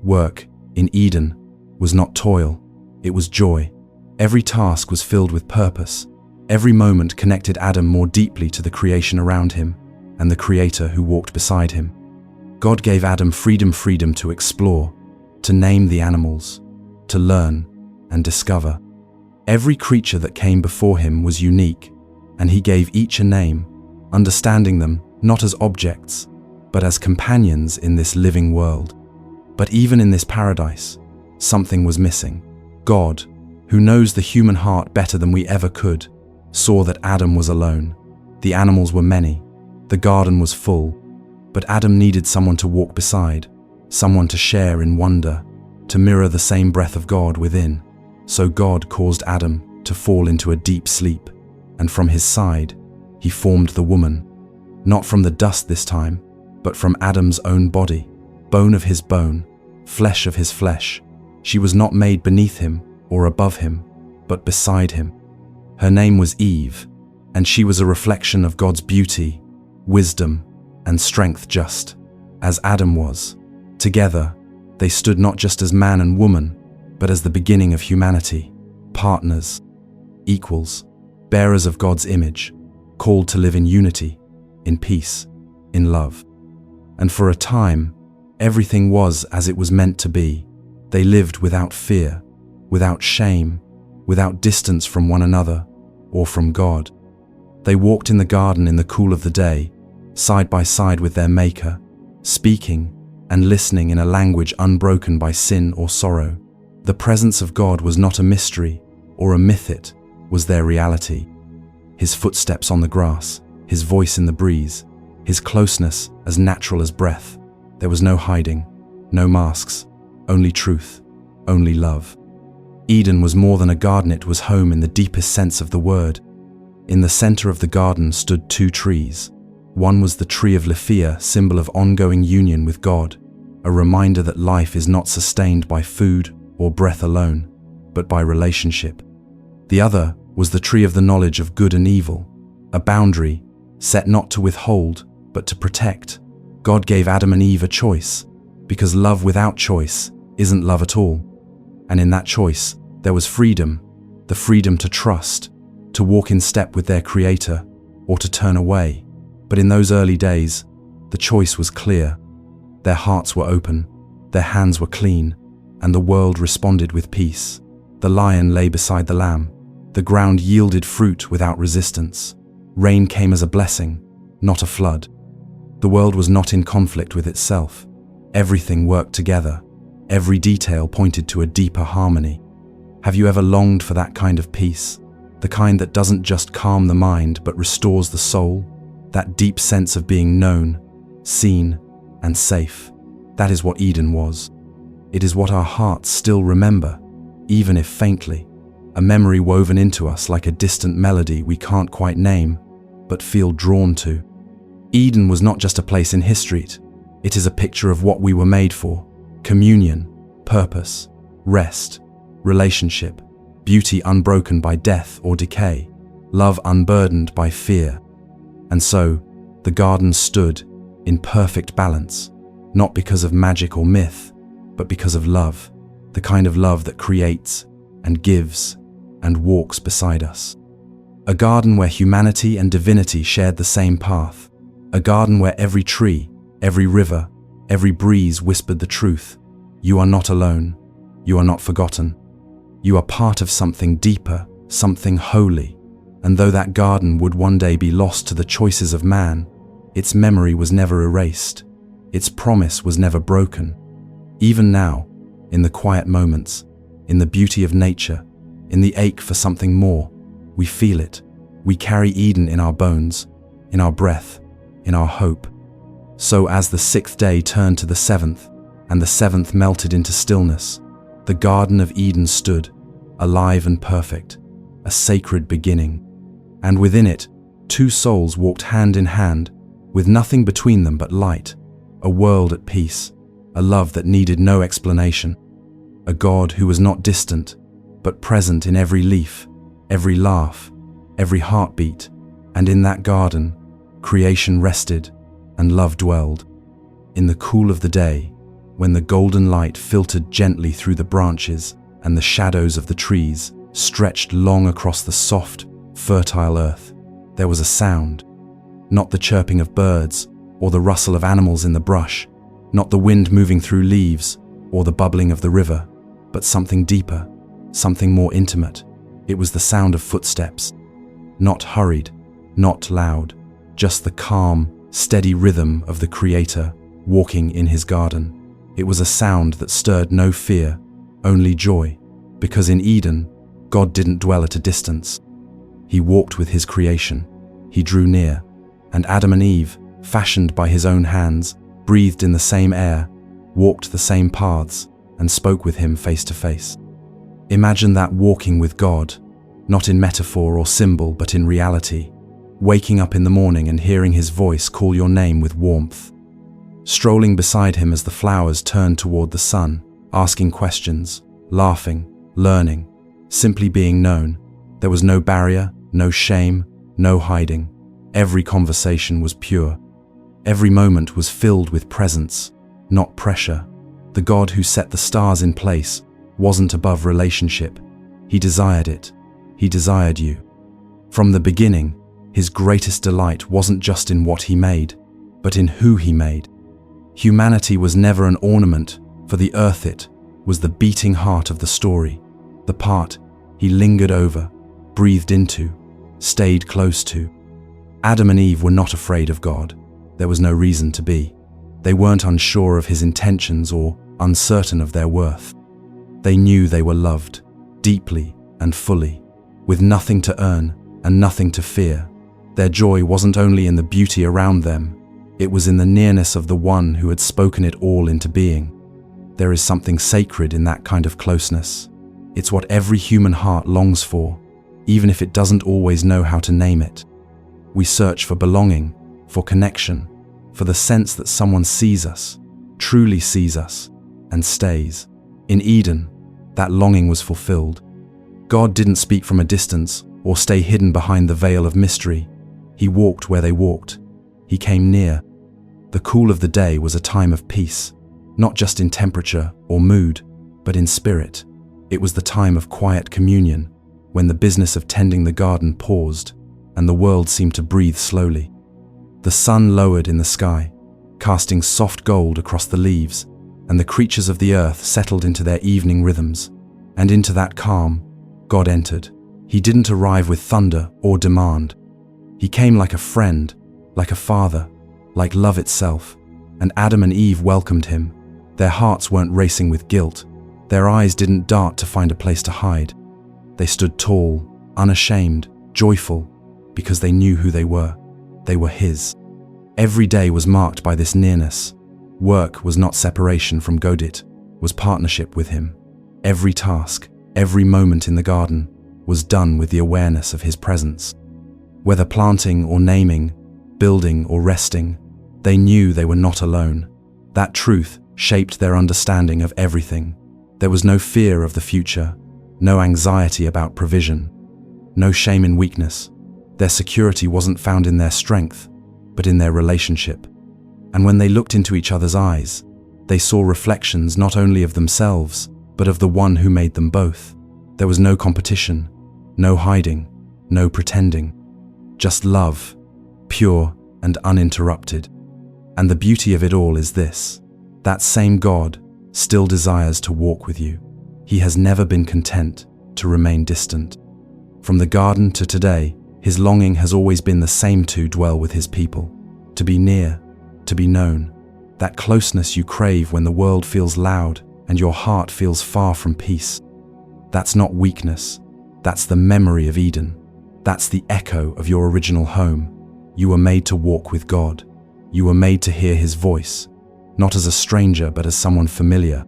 Work in Eden was not toil, it was joy. Every task was filled with purpose. Every moment connected Adam more deeply to the creation around him and the Creator who walked beside him. God gave Adam freedom to explore, to name the animals, to learn and discover. Every creature that came before him was unique, and He gave each a name, understanding them not as objects, but as companions in this living world. But even in this paradise, something was missing. God, who knows the human heart better than we ever could, saw that Adam was alone. The animals were many, the garden was full, but Adam needed someone to walk beside, someone to share in wonder, to mirror the same breath of God within. So God caused Adam to fall into a deep sleep, and from his side, He formed the woman, not from the dust this time, but from Adam's own body, bone of his bone, flesh of his flesh. She was not made beneath him or above him, but beside him. Her name was Eve, and she was a reflection of God's beauty, wisdom, and strength, just as Adam was. Together, they stood not just as man and woman, but as the beginning of humanity, partners, equals, bearers of God's image, called to live in unity, in peace, in love. And for a time, everything was as it was meant to be. They lived without fear, without shame, without distance from one another or from God. They walked in the garden in the cool of the day, side by side with their Maker, speaking and listening in a language unbroken by sin or sorrow. The presence of God was not a mystery or a myth, it was their reality. His footsteps on the grass, his voice in the breeze, his closeness as natural as breath. There was no hiding, no masks, only truth, only love. Eden was more than a garden, it was home in the deepest sense of the word. In the center of the garden stood two trees. One was the tree of Lephia, symbol of ongoing union with God, a reminder that life is not sustained by food or breath alone, but by relationship. The other was the tree of the knowledge of good and evil, a boundary set not to withhold, but to protect. God gave Adam and Eve a choice, because love without choice isn't love at all. And in that choice, there was freedom, the freedom to trust, to walk in step with their Creator, or to turn away. But in those early days, the choice was clear. Their hearts were open, their hands were clean, and the world responded with peace. The lion lay beside the lamb. The ground yielded fruit without resistance. Rain came as a blessing, not a flood. The world was not in conflict with itself. Everything worked together. Every detail pointed to a deeper harmony. Have you ever longed for that kind of peace? The kind that doesn't just calm the mind but restores the soul? That deep sense of being known, seen, and safe. That is what Eden was. It is what our hearts still remember, even if faintly. A memory woven into us like a distant melody we can't quite name, but feel drawn to. Eden was not just a place in history. It is a picture of what we were made for: communion, purpose, rest, relationship, beauty unbroken by death or decay, love unburdened by fear. And so, the garden stood in perfect balance, not because of magic or myth, but because of love, the kind of love that creates and gives and walks beside us. A garden where humanity and divinity shared the same path. A garden where every tree, every river, every breeze whispered the truth. You are not alone. You are not forgotten. You are part of something deeper, something holy. And though that garden would one day be lost to the choices of man, its memory was never erased. Its promise was never broken. Even now, in the quiet moments, in the beauty of nature, in the ache for something more, we feel it. We carry Eden in our bones, in our breath, in our hope. So as the sixth day turned to the seventh, and the seventh melted into stillness, the Garden of Eden stood, alive and perfect, a sacred beginning. And within it, two souls walked hand in hand, with nothing between them but light, a world at peace, a love that needed no explanation, a God who was not distant, but present in every leaf, every laugh, every heartbeat. And in that garden, creation rested and love dwelled. In the cool of the day, when the golden light filtered gently through the branches and the shadows of the trees stretched long across the soft, fertile earth, there was a sound. Not the chirping of birds or the rustle of animals in the brush, not the wind moving through leaves or the bubbling of the river, but something deeper, something more intimate. It was the sound of footsteps, not hurried, not loud, just the calm, steady rhythm of the Creator walking in his garden. It was a sound that stirred no fear, only joy, because in Eden, God didn't dwell at a distance. He walked with his creation. He drew near, and Adam and Eve, fashioned by his own hands, breathed in the same air, walked the same paths, and spoke with him face to face. Imagine that walking with God, not in metaphor or symbol, but in reality, waking up in the morning and hearing his voice call your name with warmth, strolling beside him as the flowers turned toward the sun, asking questions, laughing, learning, simply being known. There was no barrier, no shame, no hiding. Every conversation was pure. Every moment was filled with presence, not pressure. The God who set the stars in place wasn't above relationship. He desired it. He desired you. From the beginning, His greatest delight wasn't just in what He made, but in who He made. Humanity was never an ornament, for the earth it was the beating heart of the story, the part He lingered over, breathed into, stayed close to. Adam and Eve were not afraid of God. There was no reason to be. They weren't unsure of His intentions or uncertain of their worth. They knew they were loved, deeply and fully, with nothing to earn and nothing to fear. Their joy wasn't only in the beauty around them, it was in the nearness of the one who had spoken it all into being. There is something sacred in that kind of closeness. It's what every human heart longs for, even if it doesn't always know how to name it. We search for belonging, for connection, for the sense that someone sees us, truly sees us, and stays. In Eden, that longing was fulfilled. God didn't speak from a distance or stay hidden behind the veil of mystery. He walked where they walked. He came near. The cool of the day was a time of peace, not just in temperature or mood, but in spirit. It was the time of quiet communion, when the business of tending the garden paused, and the world seemed to breathe slowly. The sun lowered in the sky, casting soft gold across the leaves, and the creatures of the earth settled into their evening rhythms. And into that calm, God entered. He didn't arrive with thunder or demand. He came like a friend, like a father, like love itself, and Adam and Eve welcomed Him. Their hearts weren't racing with guilt. Their eyes didn't dart to find a place to hide. They stood tall, unashamed, joyful, because they knew who they were. They were His. Every day was marked by this nearness. Work was not separation from Godit, was partnership with Him. Every task, every moment in the garden was done with the awareness of His presence. Whether planting or naming, building or resting, they knew they were not alone. That truth shaped their understanding of everything. There was no fear of the future, no anxiety about provision, no shame in weakness. Their security wasn't found in their strength, but in their relationship. And when they looked into each other's eyes, they saw reflections not only of themselves, but of the one who made them both. There was no competition, no hiding, no pretending. Just love, pure and uninterrupted. And the beauty of it all is this: that same God still desires to walk with you. He has never been content to remain distant. From the garden to today, His longing has always been the same: to dwell with His people, to be near, to be known. That closeness you crave when the world feels loud and your heart feels far from peace. That's not weakness. That's the memory of Eden. That's the echo of your original home. You were made to walk with God. You were made to hear His voice, not as a stranger but as someone familiar,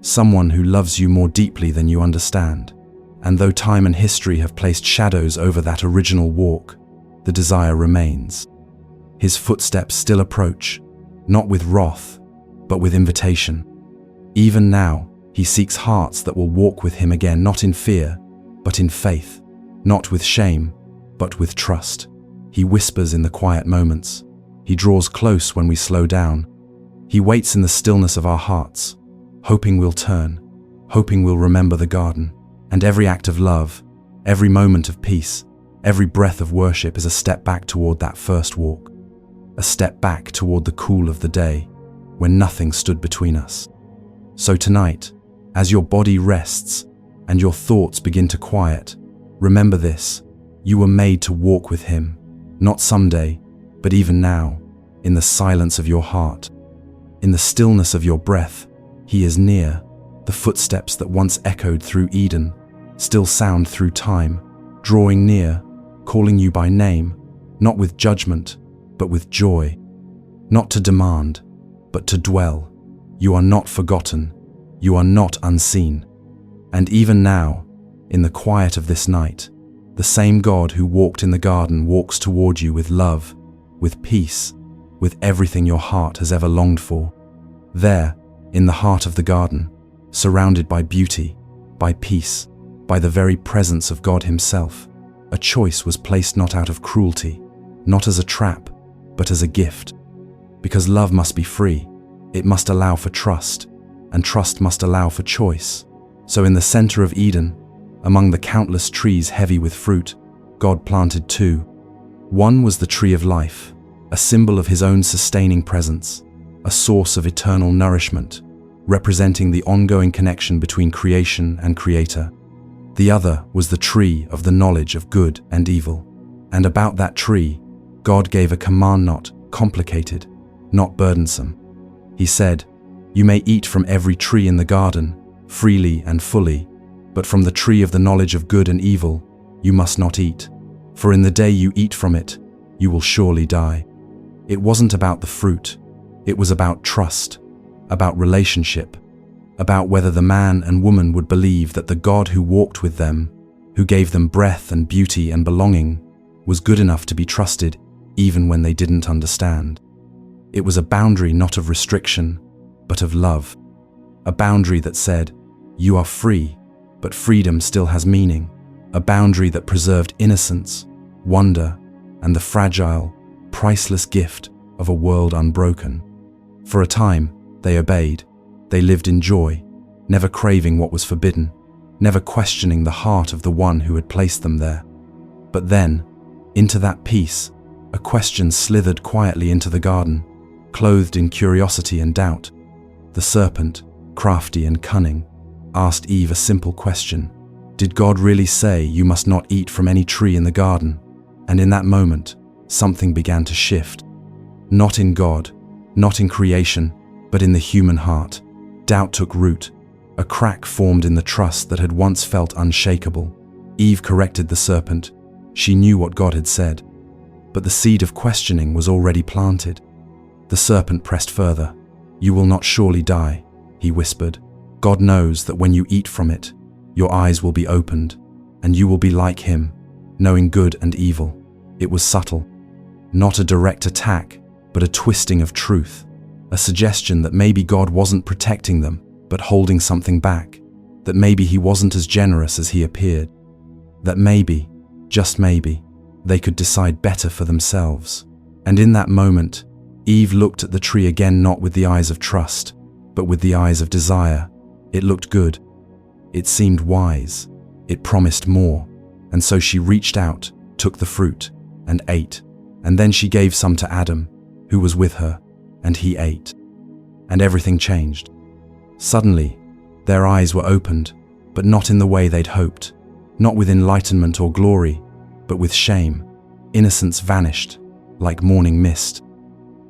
someone who loves you more deeply than you understand. And though time and history have placed shadows over that original walk, the desire remains. His footsteps still approach, not with wrath, but with invitation. Even now, He seeks hearts that will walk with Him again, not in fear, but in faith, not with shame, but with trust. He whispers in the quiet moments. He draws close when we slow down. He waits in the stillness of our hearts, hoping we'll turn, hoping we'll remember the garden. And every act of love, every moment of peace, every breath of worship is a step back toward that first walk. A step back toward the cool of the day, when nothing stood between us. So tonight, as your body rests and your thoughts begin to quiet, remember this: you were made to walk with Him, not someday, but even now, in the silence of your heart, in the stillness of your breath. He is near. The footsteps that once echoed through Eden still sound through time, drawing near, calling you by name, not with judgment, but with joy. Not to demand, but to dwell. You are not forgotten. You are not unseen. And even now, in the quiet of this night, the same God who walked in the garden walks toward you with love, with peace, with everything your heart has ever longed for. There, in the heart of the garden, surrounded by beauty, by peace, by the very presence of God Himself, a choice was placed not out of cruelty, not as a trap, but as a gift. Because love must be free, it must allow for trust, and trust must allow for choice. So in the center of Eden, among the countless trees heavy with fruit, God planted two. One was the tree of life, a symbol of his own sustaining presence, a source of eternal nourishment, representing the ongoing connection between creation and creator. The other was the tree of the knowledge of good and evil. And about that tree, God gave a command not complicated, not burdensome. He said, "You may eat from every tree in the garden, freely and fully, but from the tree of the knowledge of good and evil, you must not eat. For in the day you eat from it, you will surely die." It wasn't about the fruit. It was about trust, about relationship, about whether the man and woman would believe that the God who walked with them, who gave them breath and beauty and belonging, was good enough to be trusted even when they didn't understand. It was a boundary not of restriction, but of love. A boundary that said, "You are free, but freedom still has meaning." A boundary that preserved innocence, wonder, and the fragile, priceless gift of a world unbroken. For a time, they obeyed. They lived in joy, never craving what was forbidden, never questioning the heart of the one who had placed them there. But then, into that peace, a question slithered quietly into the garden, clothed in curiosity and doubt. The serpent, crafty and cunning, asked Eve a simple question. Did God really say you must not eat from any tree in the garden? And in that moment, something began to shift. Not in God, not in creation, but in the human heart. Doubt took root. A crack formed in the trust that had once felt unshakable. Eve corrected the serpent. She knew what God had said. But the seed of questioning was already planted. The serpent pressed further. "You will not surely die," he whispered. "God knows that when you eat from it, your eyes will be opened, and you will be like him, knowing good and evil." It was subtle. Not a direct attack, but a twisting of truth. A suggestion that maybe God wasn't protecting them, but holding something back. That maybe he wasn't as generous as he appeared. That maybe, just maybe, they could decide better for themselves. And in that moment, Eve looked at the tree again, not with the eyes of trust, but with the eyes of desire. It looked good. It seemed wise. It promised more. And so she reached out, took the fruit, and ate. And then she gave some to Adam, who was with her, and he ate. And everything changed. Suddenly, their eyes were opened, but not in the way they'd hoped. Not with enlightenment or glory, but with shame. Innocence vanished, like morning mist.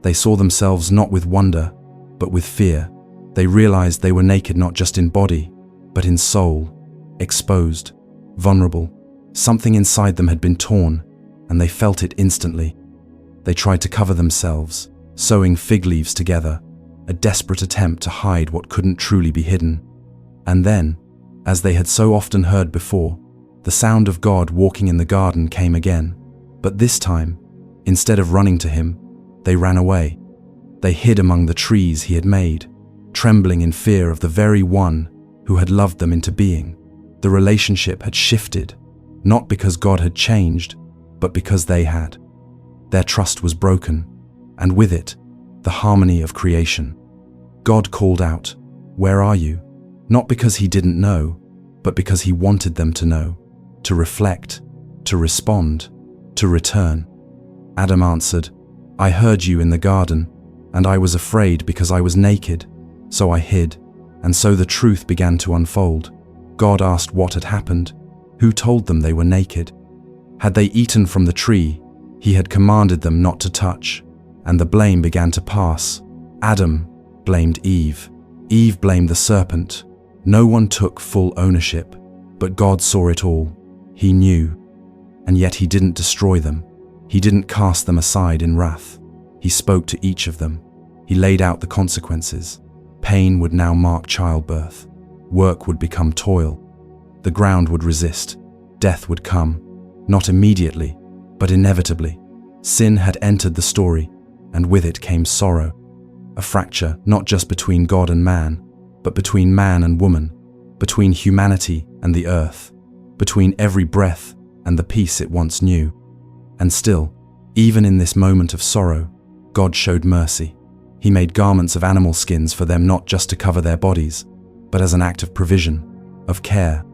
They saw themselves not with wonder, but with fear. They realized they were naked not just in body, but in soul, exposed, vulnerable. Something inside them had been torn, and they felt it instantly. They tried to cover themselves, sewing fig leaves together, a desperate attempt to hide what couldn't truly be hidden. And then, as they had so often heard before, the sound of God walking in the garden came again. But this time, instead of running to him, they ran away. They hid among the trees he had made, trembling in fear of the very one who had loved them into being. The relationship had shifted, not because God had changed, but because they had. Their trust was broken, and with it, the harmony of creation. God called out, "Where are you?" Not because he didn't know, but because he wanted them to know, to reflect, to respond, to return. Adam answered, "I heard you in the garden, and I was afraid because I was naked, so I hid." And so the truth began to unfold. God asked what had happened. Who told them they were naked? Had they eaten from the tree he had commanded them not to touch? And the blame began to pass. Adam blamed Eve. Eve blamed the serpent. No one took full ownership, but God saw it all. He knew. And yet he didn't destroy them. He didn't cast them aside in wrath. He spoke to each of them. He laid out the consequences. Pain would now mark childbirth. Work would become toil. The ground would resist. Death would come, not immediately, but inevitably. Sin had entered the story, and with it came sorrow. A fracture not just between God and man, but between man and woman, between humanity and the earth, between every breath and the peace it once knew. And still, even in this moment of sorrow, God showed mercy. He made garments of animal skins for them, not just to cover their bodies, but as an act of provision, of care,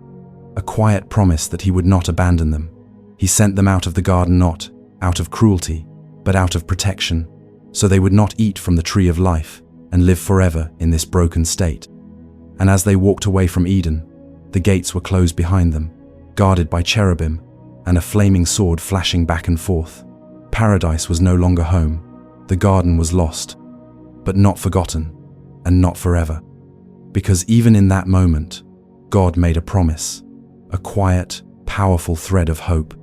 a quiet promise that he would not abandon them. He sent them out of the garden not out of cruelty, but out of protection, so they would not eat from the tree of life and live forever in this broken state. And as they walked away from Eden, the gates were closed behind them, guarded by cherubim, and a flaming sword flashing back and forth. Paradise was no longer home. The garden was lost, but not forgotten, and not forever. Because even in that moment, God made a promise, a quiet, powerful thread of hope.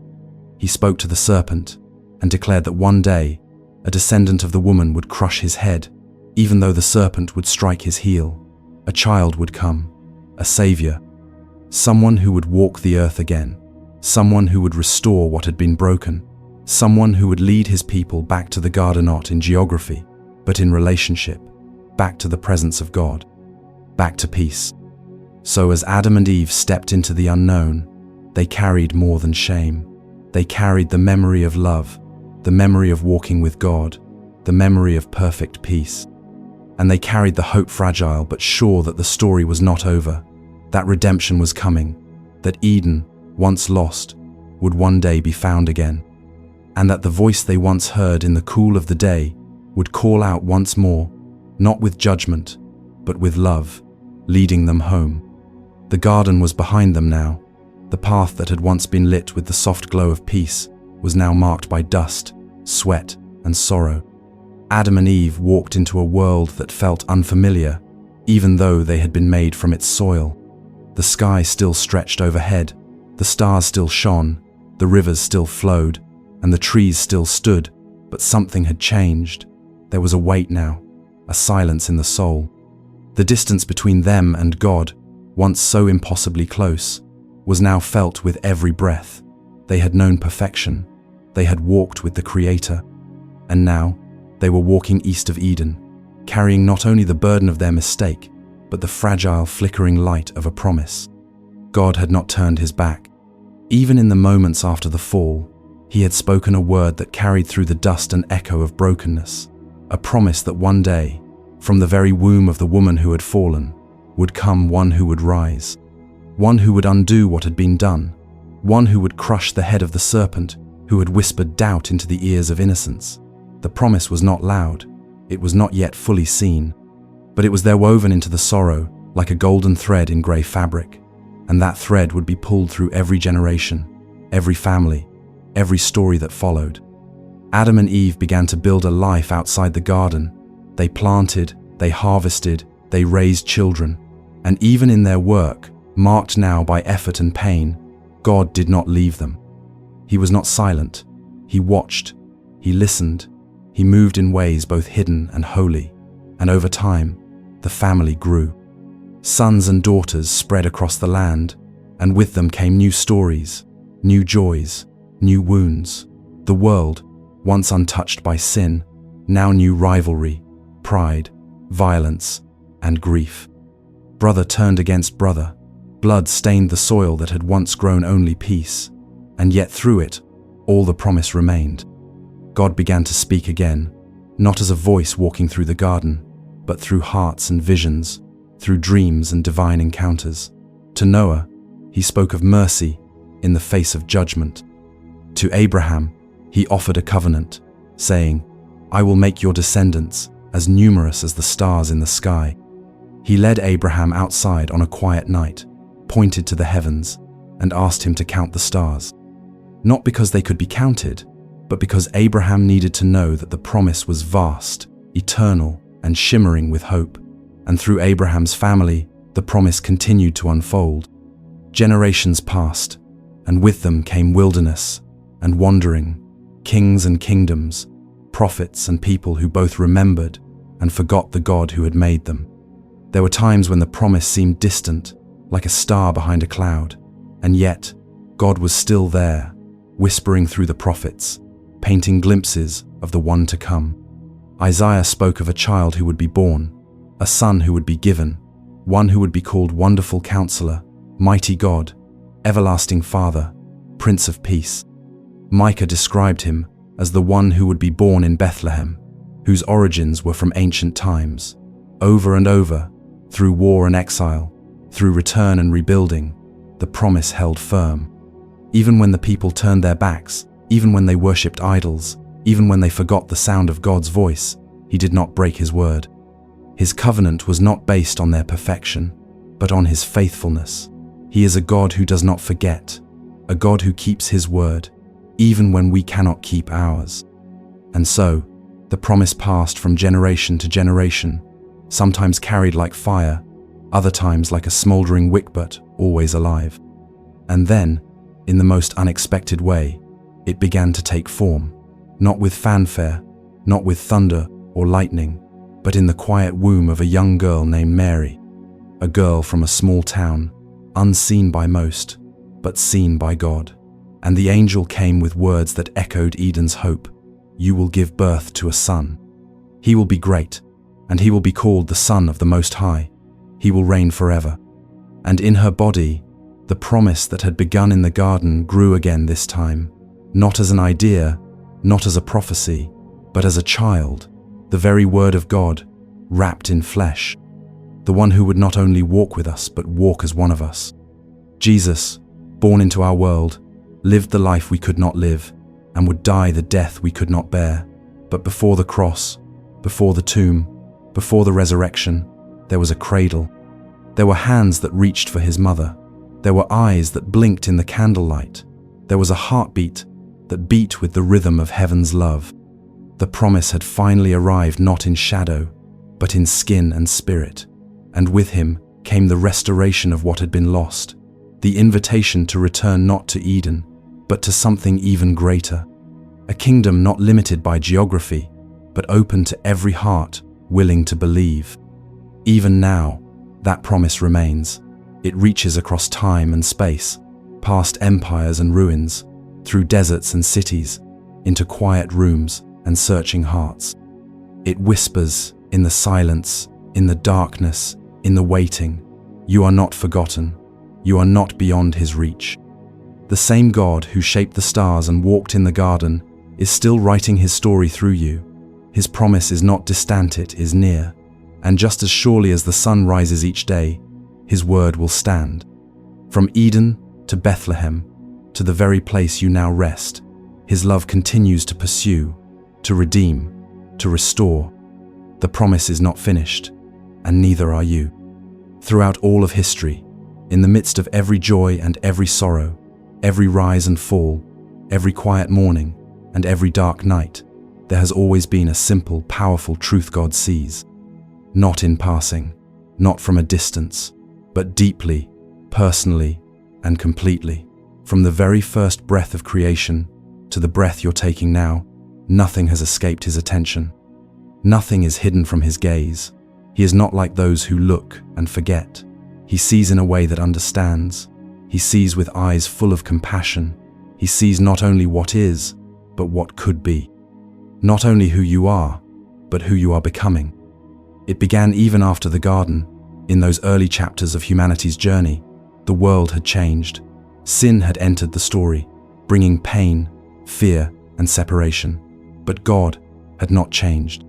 He spoke to the serpent and declared that one day, a descendant of the woman would crush his head, even though the serpent would strike his heel. A child would come, a savior, someone who would walk the earth again, someone who would restore what had been broken, someone who would lead his people back to the garden, not in geography, but in relationship, back to the presence of God, back to peace. So as Adam and Eve stepped into the unknown, they carried more than shame. They carried the memory of love, the memory of walking with God, the memory of perfect peace. And they carried the hope, fragile but sure, that the story was not over, that redemption was coming, that Eden, once lost, would one day be found again, and that the voice they once heard in the cool of the day would call out once more, not with judgment, but with love, leading them home. The garden was behind them now. The path that had once been lit with the soft glow of peace was now marked by dust, sweat, and sorrow. Adam and Eve walked into a world that felt unfamiliar, even though they had been made from its soil. The sky still stretched overhead, the stars still shone, the rivers still flowed, and the trees still stood, but something had changed. There was a weight now, a silence in the soul. The distance between them and God, once so impossibly close, was now felt with every breath. They had known perfection. They had walked with the Creator. And now, they were walking east of Eden, carrying not only the burden of their mistake, but the fragile, flickering light of a promise. God had not turned his back. Even in the moments after the fall, he had spoken a word that carried through the dust and echo of brokenness, a promise that one day, from the very womb of the woman who had fallen, would come one who would rise, one who would undo what had been done, one who would crush the head of the serpent who had whispered doubt into the ears of innocence. The promise was not loud, it was not yet fully seen, but it was there woven into the sorrow like a golden thread in grey fabric, and that thread would be pulled through every generation, every family, every story that followed. Adam and Eve began to build a life outside the garden. They planted, they harvested, they raised children, and even in their work, marked now by effort and pain, God did not leave them. He was not silent. He watched, he listened, he moved in ways both hidden and holy, and over time, the family grew. Sons and daughters spread across the land, and with them came new stories, new joys, new wounds. The world, once untouched by sin, now knew rivalry, pride, violence, and grief. Brother turned against brother. Blood stained the soil that had once grown only peace, and yet through it, all the promise remained. God began to speak again, not as a voice walking through the garden, but through hearts and visions, through dreams and divine encounters. To Noah, he spoke of mercy in the face of judgment. To Abraham, he offered a covenant, saying, "I will make your descendants as numerous as the stars in the sky." He led Abraham outside on a quiet night, pointed to the heavens, and asked him to count the stars. Not because they could be counted, but because Abraham needed to know that the promise was vast, eternal, and shimmering with hope. And through Abraham's family, the promise continued to unfold. Generations passed, and with them came wilderness and wandering, kings and kingdoms, prophets and people who both remembered and forgot the God who had made them. There were times when the promise seemed distant, like a star behind a cloud, and yet God was still there, whispering through the prophets, painting glimpses of the one to come. Isaiah spoke of a child who would be born, a son who would be given, one who would be called Wonderful Counselor, Mighty God, Everlasting Father, Prince of Peace. Micah described him as the one who would be born in Bethlehem, whose origins were from ancient times. Over and over, through war and exile, through return and rebuilding, the promise held firm. Even when the people turned their backs, Even when they worshipped idols, even when they forgot the sound of God's voice, He did not break His word. His covenant was not based on their perfection, but on His faithfulness. He is a God who does not forget, a God who keeps His word, even when we cannot keep ours. And so, the promise passed from generation to generation, sometimes carried like fire, other times like a smoldering wick, but always alive. And then, in the most unexpected way, it began to take form, not with fanfare, not with thunder or lightning, but in the quiet womb of a young girl named Mary, a girl from a small town, unseen by most, but seen by God. And the angel came with words that echoed Eden's hope. You will give birth to a son. He will be great, and he will be called the Son of the Most High. He will reign forever. And in her body, the promise that had begun in the garden grew again this time, not as an idea, not as a prophecy, but as a child, the very word of God, wrapped in flesh, the one who would not only walk with us, but walk as one of us. Jesus, born into our world, lived the life we could not live, and would die the death we could not bear. But before the cross, before the tomb, before the resurrection, there was a cradle. There were hands that reached for His mother. There were eyes that blinked in the candlelight. There was a heartbeat that beat with the rhythm of heaven's love. The promise had finally arrived, not in shadow, but in skin and spirit. And with Him came the restoration of what had been lost, the invitation to return not to Eden, but to something even greater, a kingdom not limited by geography, but open to every heart willing to believe. Even now, that promise remains. It reaches across time and space, past empires and ruins, through deserts and cities, into quiet rooms and searching hearts. It whispers in the silence, in the darkness, in the waiting. You are not forgotten. You are not beyond His reach. The same God who shaped the stars and walked in the garden is still writing His story through you. His promise is not distant, it is near. And just as surely as the sun rises each day, His word will stand. From Eden to Bethlehem, to the very place you now rest, His love continues to pursue, to redeem, to restore. The promise is not finished, and neither are you. Throughout all of history, in the midst of every joy and every sorrow, every rise and fall, every quiet morning, and every dark night, there has always been a simple, powerful truth God sees. Not in passing, not from a distance, but deeply, personally, and completely. From the very first breath of creation to the breath you're taking now, nothing has escaped His attention. Nothing is hidden from His gaze. He is not like those who look and forget. He sees in a way that understands. He sees with eyes full of compassion. He sees not only what is, but what could be. Not only who you are, but who you are becoming. It began even after the garden. In those early chapters of humanity's journey, the world had changed. Sin had entered the story, bringing pain, fear, and separation. But God had not changed.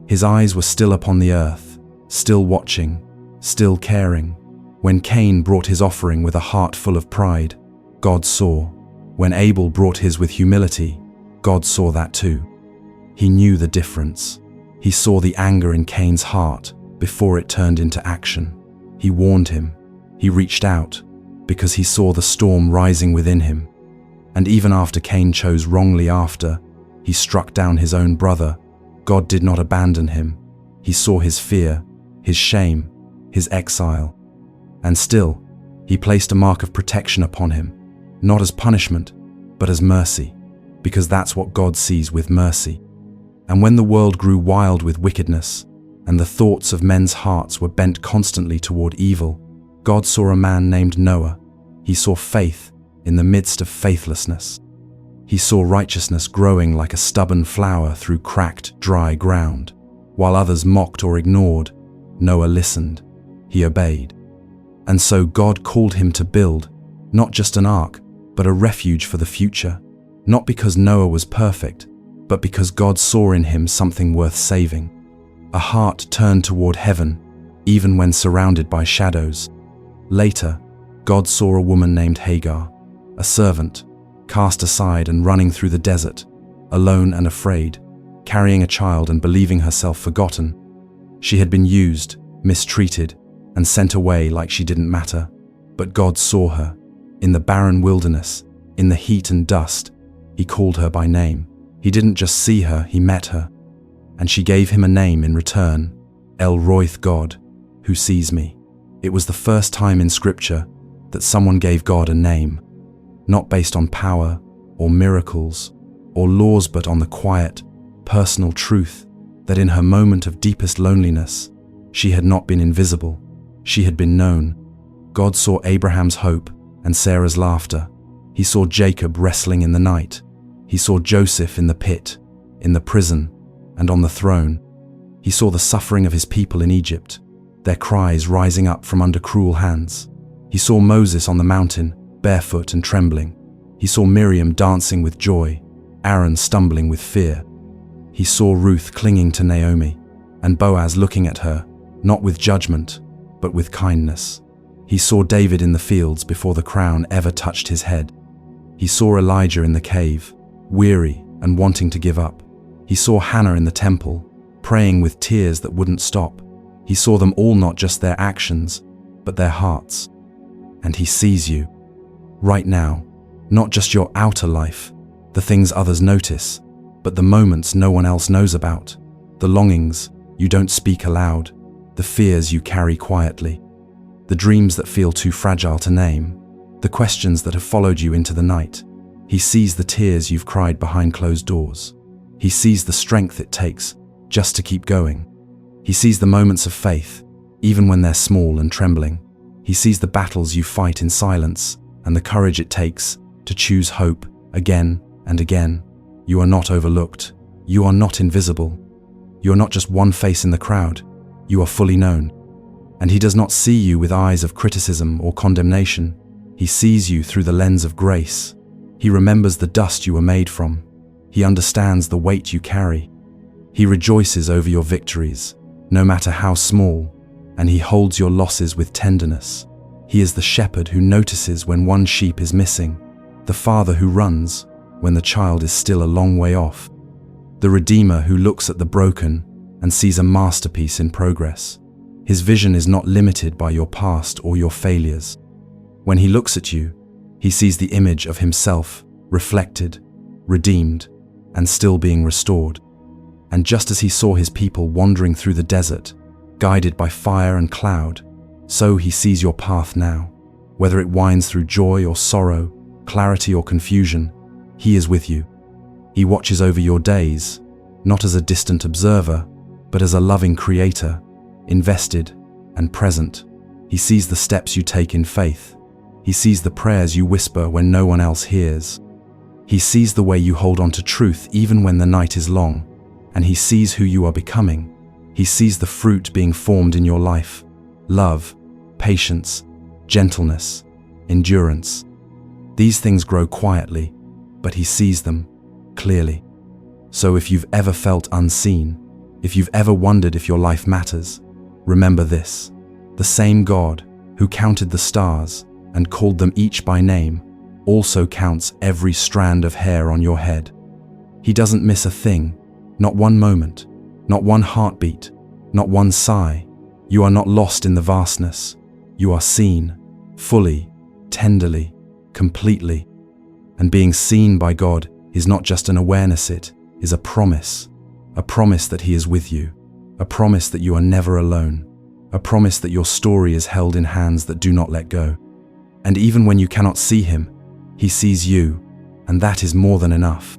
His eyes were still upon the earth, still watching, still caring. When Cain brought his offering with a heart full of pride, God saw. When Abel brought his with humility, God saw that too. He knew the difference. He saw the anger in Cain's heart before it turned into action. He warned him. He reached out because he saw the storm rising within him. And even after Cain chose wrongly after he struck down his own brother, God did not abandon him. He saw his fear, his shame, his exile. And still, He placed a mark of protection upon him, not as punishment, but as mercy, because that's what God sees with mercy. And when the world grew wild with wickedness, and the thoughts of men's hearts were bent constantly toward evil, God saw a man named Noah. He saw faith in the midst of faithlessness. He saw righteousness growing like a stubborn flower through cracked, dry ground. While others mocked or ignored, Noah listened. He obeyed. And so God called him to build, not just an ark, but a refuge for the future. Not because Noah was perfect, but because God saw in him something worth saving. A heart turned toward heaven, even when surrounded by shadows. Later, God saw a woman named Hagar, a servant, cast aside and running through the desert, alone and afraid, carrying a child and believing herself forgotten. She had been used, mistreated, and sent away like she didn't matter. But God saw her. In the barren wilderness, in the heat and dust, He called her by name. He didn't just see her, He met her. And she gave Him a name in return, El Roith, God, who sees me. It was the first time in Scripture that someone gave God a name, not based on power or miracles or laws, but on the quiet, personal truth that in her moment of deepest loneliness, she had not been invisible, she had been known. God saw Abraham's hope and Sarah's laughter. He saw Jacob wrestling in the night. He saw Joseph in the pit, in the prison, and on the throne. He saw the suffering of His people in Egypt, their cries rising up from under cruel hands. He saw Moses on the mountain, barefoot and trembling. He saw Miriam dancing with joy, Aaron stumbling with fear. He saw Ruth clinging to Naomi, and Boaz looking at her, not with judgment, but with kindness. He saw David in the fields before the crown ever touched his head. He saw Elijah in the cave, weary and wanting to give up. He saw Hannah in the temple, praying with tears that wouldn't stop. He saw them all, not just their actions, but their hearts. And He sees you, right now, not just your outer life, the things others notice, but the moments no one else knows about, the longings you don't speak aloud, the fears you carry quietly, the dreams that feel too fragile to name, the questions that have followed you into the night. He sees the tears you've cried behind closed doors. He sees the strength it takes just to keep going. He sees the moments of faith, even when they're small and trembling. He sees the battles you fight in silence and the courage it takes to choose hope again and again. You are not overlooked. You are not invisible. You are not just one face in the crowd. You are fully known. And He does not see you with eyes of criticism or condemnation. He sees you through the lens of grace. He remembers the dust you were made from. He understands the weight you carry. He rejoices over your victories, no matter how small, and He holds your losses with tenderness. He is the shepherd who notices when one sheep is missing, the father who runs when the child is still a long way off, the Redeemer who looks at the broken and sees a masterpiece in progress. His vision is not limited by your past or your failures. When He looks at you, He sees the image of Himself, reflected, redeemed, and still being restored. And just as He saw His people wandering through the desert, guided by fire and cloud, so He sees your path now. Whether it winds through joy or sorrow, clarity or confusion, He is with you. He watches over your days, not as a distant observer, but as a loving Creator, invested and present. He sees the steps you take in faith. He sees the prayers you whisper when no one else hears. He sees the way you hold on to truth even when the night is long, and He sees who you are becoming. He sees the fruit being formed in your life: love, patience, gentleness, endurance. These things grow quietly, but He sees them clearly. So if you've ever felt unseen, if you've ever wondered if your life matters, remember this: the same God who counted the stars and called them each by name also counts every strand of hair on your head. He doesn't miss a thing, not one moment, not one heartbeat, not one sigh. You are not lost in the vastness. You are seen, fully, tenderly, completely. And being seen by God is not just an awareness, it is a promise that He is with you, a promise that you are never alone, a promise that your story is held in hands that do not let go. And even when you cannot see Him, He sees you, and that is more than enough.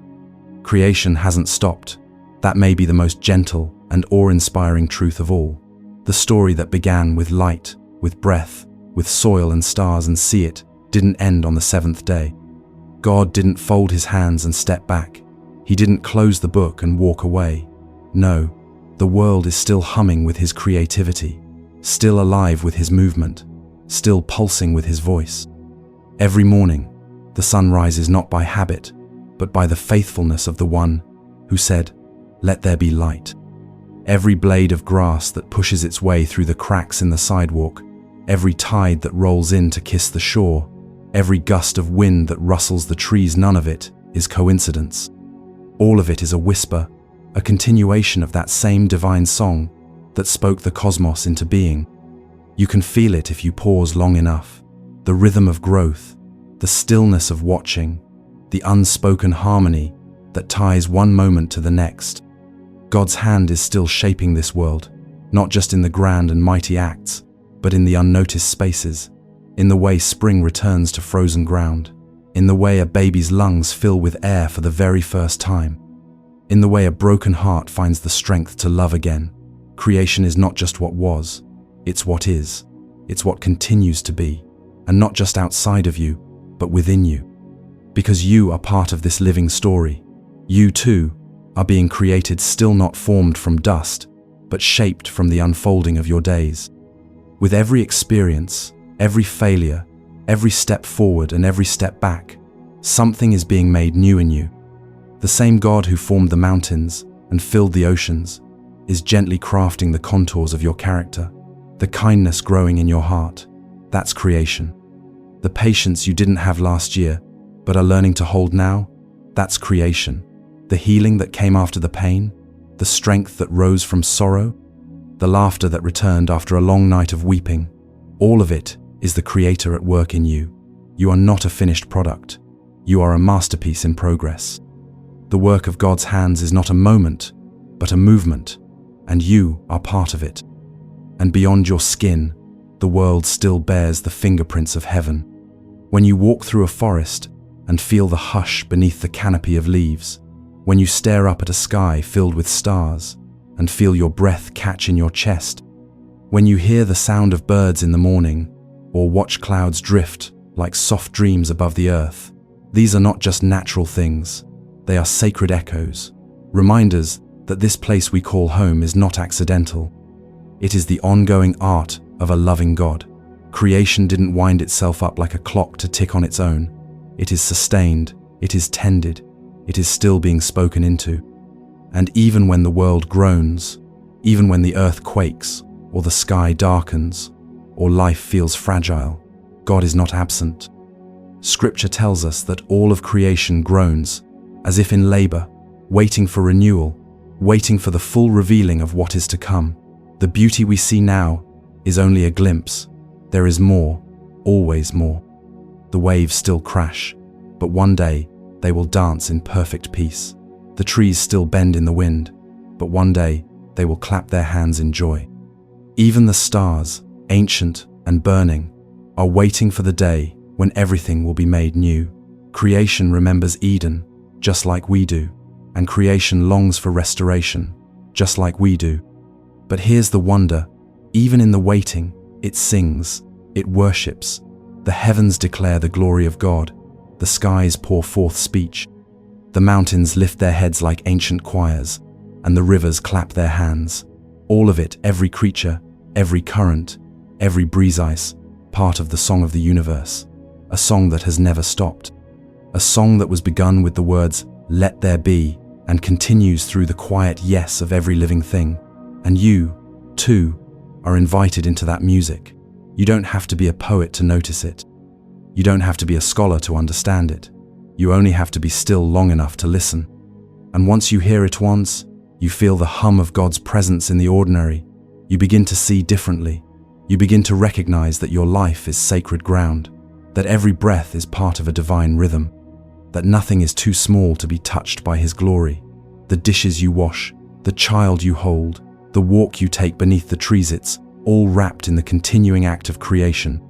Creation hasn't stopped. That may be the most gentle and awe-inspiring truth of all. The story that began with light, with breath, with soil and stars and see it, didn't end on the seventh day. God didn't fold His hands and step back. He didn't close the book and walk away. No, the world is still humming with His creativity, still alive with His movement, still pulsing with His voice. Every morning, the sun rises not by habit, but by the faithfulness of the One who said, "Let there be light." Every blade of grass that pushes its way through the cracks in the sidewalk, every tide that rolls in to kiss the shore, Every gust of wind that rustles the trees, none of it is coincidence. All of it is a whisper, a continuation of that same divine song that spoke the cosmos into being. You can feel it if you pause long enough. The rhythm of growth, the stillness of watching, the unspoken harmony that ties one moment to the next. God's hand is still shaping this world, not just in the grand and mighty acts, but in the unnoticed spaces, in the way spring returns to frozen ground, in the way a baby's lungs fill with air for the very first time, in the way a broken heart finds the strength to love again. Creation is not just what was, it's what is. It's what continues to be, and not just outside of you, but within you. Because you are part of this living story. You too are being created, still not formed from dust, but shaped from the unfolding of your days. With every experience, every failure, every step forward and every step back, something is being made new in you. The same God who formed the mountains and filled the oceans is gently crafting the contours of your character, the kindness growing in your heart. That's creation. The patience you didn't have last year, but are learning to hold now, that's creation. The healing that came after the pain, the strength that rose from sorrow, the laughter that returned after a long night of weeping, all of it is the Creator at work in you. You are not a finished product. You are a masterpiece in progress. The work of God's hands is not a moment, but a movement, and you are part of it. And beyond your skin, the world still bears the fingerprints of heaven. When you walk through a forest and feel the hush beneath the canopy of leaves, when you stare up at a sky filled with stars and feel your breath catch in your chest, when you hear the sound of birds in the morning or watch clouds drift like soft dreams above the earth, these are not just natural things, they are sacred echoes, reminders that this place we call home is not accidental. It is the ongoing art of a loving God. Creation didn't wind itself up like a clock to tick on its own. It is sustained, it is tended, it is still being spoken into. And even when the world groans, even when the earth quakes, or the sky darkens, or life feels fragile, God is not absent. Scripture tells us that all of creation groans, as if in labor, waiting for renewal, waiting for the full revealing of what is to come. The beauty we see now is only a glimpse. There is more, always more. The waves still crash, but one day they will dance in perfect peace. The trees still bend in the wind, but one day they will clap their hands in joy. Even the stars, ancient and burning, are waiting for the day when everything will be made new. Creation remembers Eden, just like we do, and creation longs for restoration, just like we do. But here's the wonder, even in the waiting, it sings, it worships. The heavens declare the glory of God, the skies pour forth speech. The mountains lift their heads like ancient choirs, and the rivers clap their hands. All of it, every creature, every current, every breeze ice, part of the song of the universe. A song that has never stopped. A song that was begun with the words, "Let there be," and continues through the quiet yes of every living thing. And you, too, are invited into that music. You don't have to be a poet to notice it. You don't have to be a scholar to understand it. You only have to be still long enough to listen. And once you hear it once, you feel the hum of God's presence in the ordinary. You begin to see differently. You begin to recognize that your life is sacred ground, that every breath is part of a divine rhythm, that nothing is too small to be touched by His glory. The dishes you wash, the child you hold, the walk you take beneath the trees, it's all wrapped in the continuing act of creation.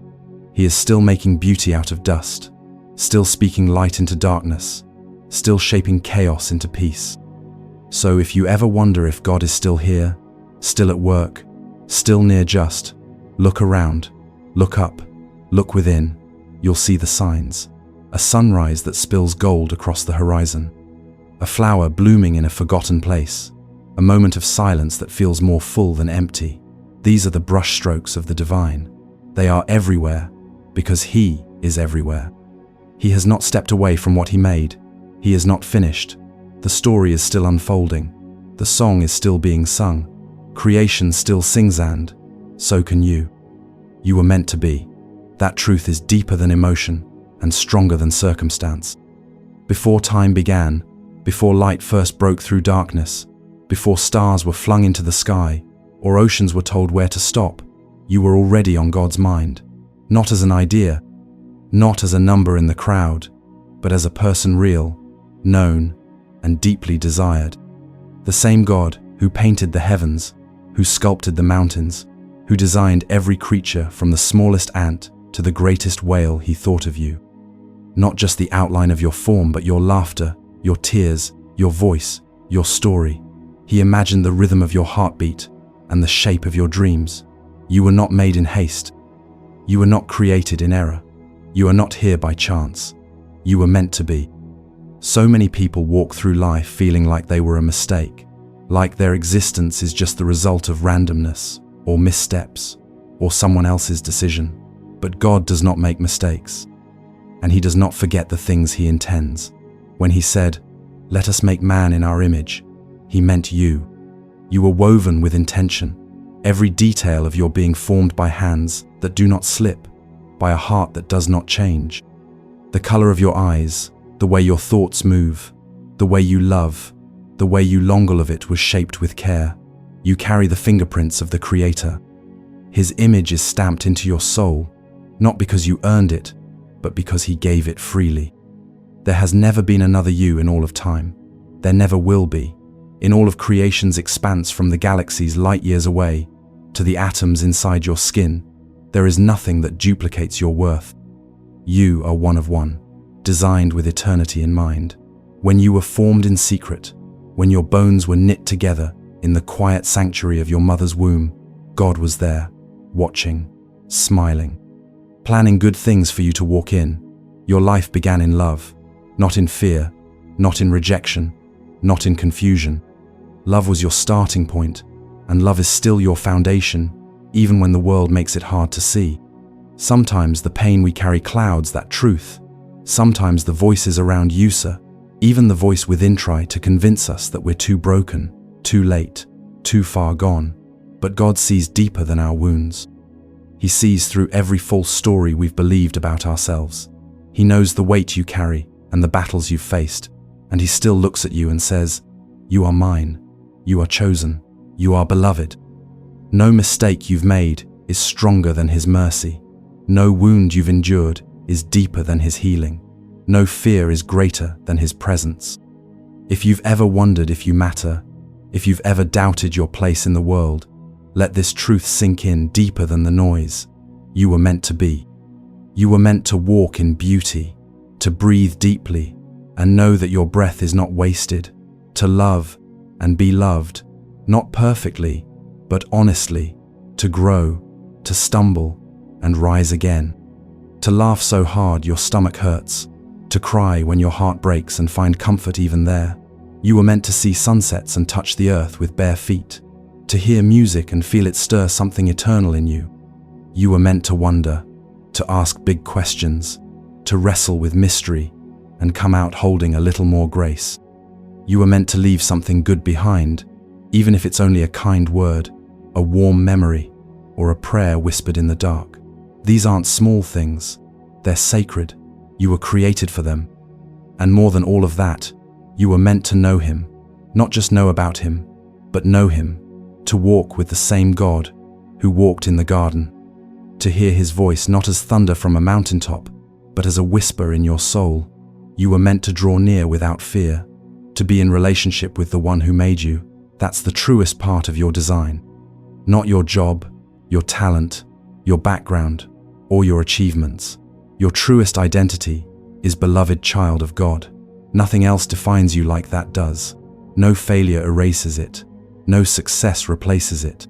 He is still making beauty out of dust, still speaking light into darkness, still shaping chaos into peace. So if you ever wonder if God is still here, still at work, still near, just look around, look up, look within. You'll see the signs. A sunrise that spills gold across the horizon. A flower blooming in a forgotten place. A moment of silence that feels more full than empty. These are the brushstrokes of the divine. They are everywhere because He is everywhere. He has not stepped away from what He made. He is not finished. The story is still unfolding. The song is still being sung. Creation still sings, and so can you. You were meant to be. That truth is deeper than emotion, and stronger than circumstance. Before time began, before light first broke through darkness, before stars were flung into the sky, or oceans were told where to stop, you were already on God's mind, not as an idea, not as a number in the crowd, but as a person real, known, and deeply desired. The same God who painted the heavens, who sculpted the mountains, who designed every creature from the smallest ant to the greatest whale, he thought of you. Not just the outline of your form, but your laughter, your tears, your voice, your story. He imagined the rhythm of your heartbeat and the shape of your dreams. You were not made in haste. You were not created in error. You are not here by chance. You were meant to be. So many people walk through life feeling like they were a mistake, like their existence is just the result of randomness, or missteps, or someone else's decision. But God does not make mistakes, and He does not forget the things He intends. When He said, "Let us make man in our image," He meant you. You were woven with intention, every detail of your being formed by hands that do not slip, by a heart that does not change. The color of your eyes, the way your thoughts move, the way you love, the way you long of it was shaped with care. You carry the fingerprints of the Creator. His image is stamped into your soul, not because you earned it, but because He gave it freely. There has never been another you in all of time. There never will be. In all of creation's expanse, from the galaxies light years away to the atoms inside your skin, there is nothing that duplicates your worth. You are one of one, designed with eternity in mind. When you were formed in secret, when your bones were knit together in the quiet sanctuary of your mother's womb, God was there, watching, smiling, planning good things for you to walk in. Your life began in love, not in fear, not in rejection, not in confusion. Love was your starting point, and love is still your foundation, even when the world makes it hard to see. Sometimes the pain we carry clouds that truth. Sometimes the voices around you, sir, even the voice within, try to convince us that we're too broken, too late, too far gone. But God sees deeper than our wounds. He sees through every false story we've believed about ourselves. He knows the weight you carry and the battles you've faced, and He still looks at you and says, "You are mine. You are chosen. You are beloved." No mistake you've made is stronger than His mercy. No wound you've endured is deeper than His healing. No fear is greater than His presence. If you've ever wondered if you matter, if you've ever doubted your place in the world, let this truth sink in deeper than the noise. You were meant to be. You were meant to walk in beauty, to breathe deeply and know that your breath is not wasted, to love and be loved, not perfectly, but honestly, to grow, to stumble and rise again, to laugh so hard your stomach hurts, to cry when your heart breaks and find comfort even there. You were meant to see sunsets and touch the earth with bare feet, to hear music and feel it stir something eternal in you. You were meant to wonder, to ask big questions, to wrestle with mystery, and come out holding a little more grace. You were meant to leave something good behind, even if it's only a kind word, a warm memory, or a prayer whispered in the dark. These aren't small things. They're sacred. You were created for them. And more than all of that, you were meant to know Him, not just know about Him, but know Him, to walk with the same God who walked in the garden, to hear His voice not as thunder from a mountaintop, but as a whisper in your soul. You were meant to draw near without fear, to be in relationship with the one who made you. That's the truest part of your design. Not your job, your talent, your background, or your achievements. Your truest identity is beloved child of God. Nothing else defines you like that does. No failure erases it. No success replaces it.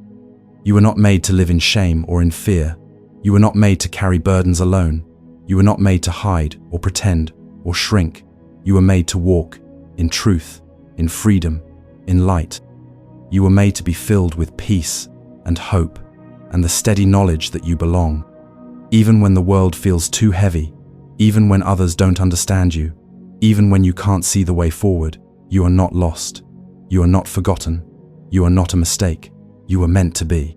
You were not made to live in shame or in fear. You were not made to carry burdens alone. You were not made to hide or pretend or shrink. You were made to walk in truth, in freedom, in light. You were made to be filled with peace and hope and the steady knowledge that you belong. Even when the world feels too heavy, even when others don't understand you, even when you can't see the way forward, you are not lost. You are not forgotten. You are not a mistake. You were meant to be.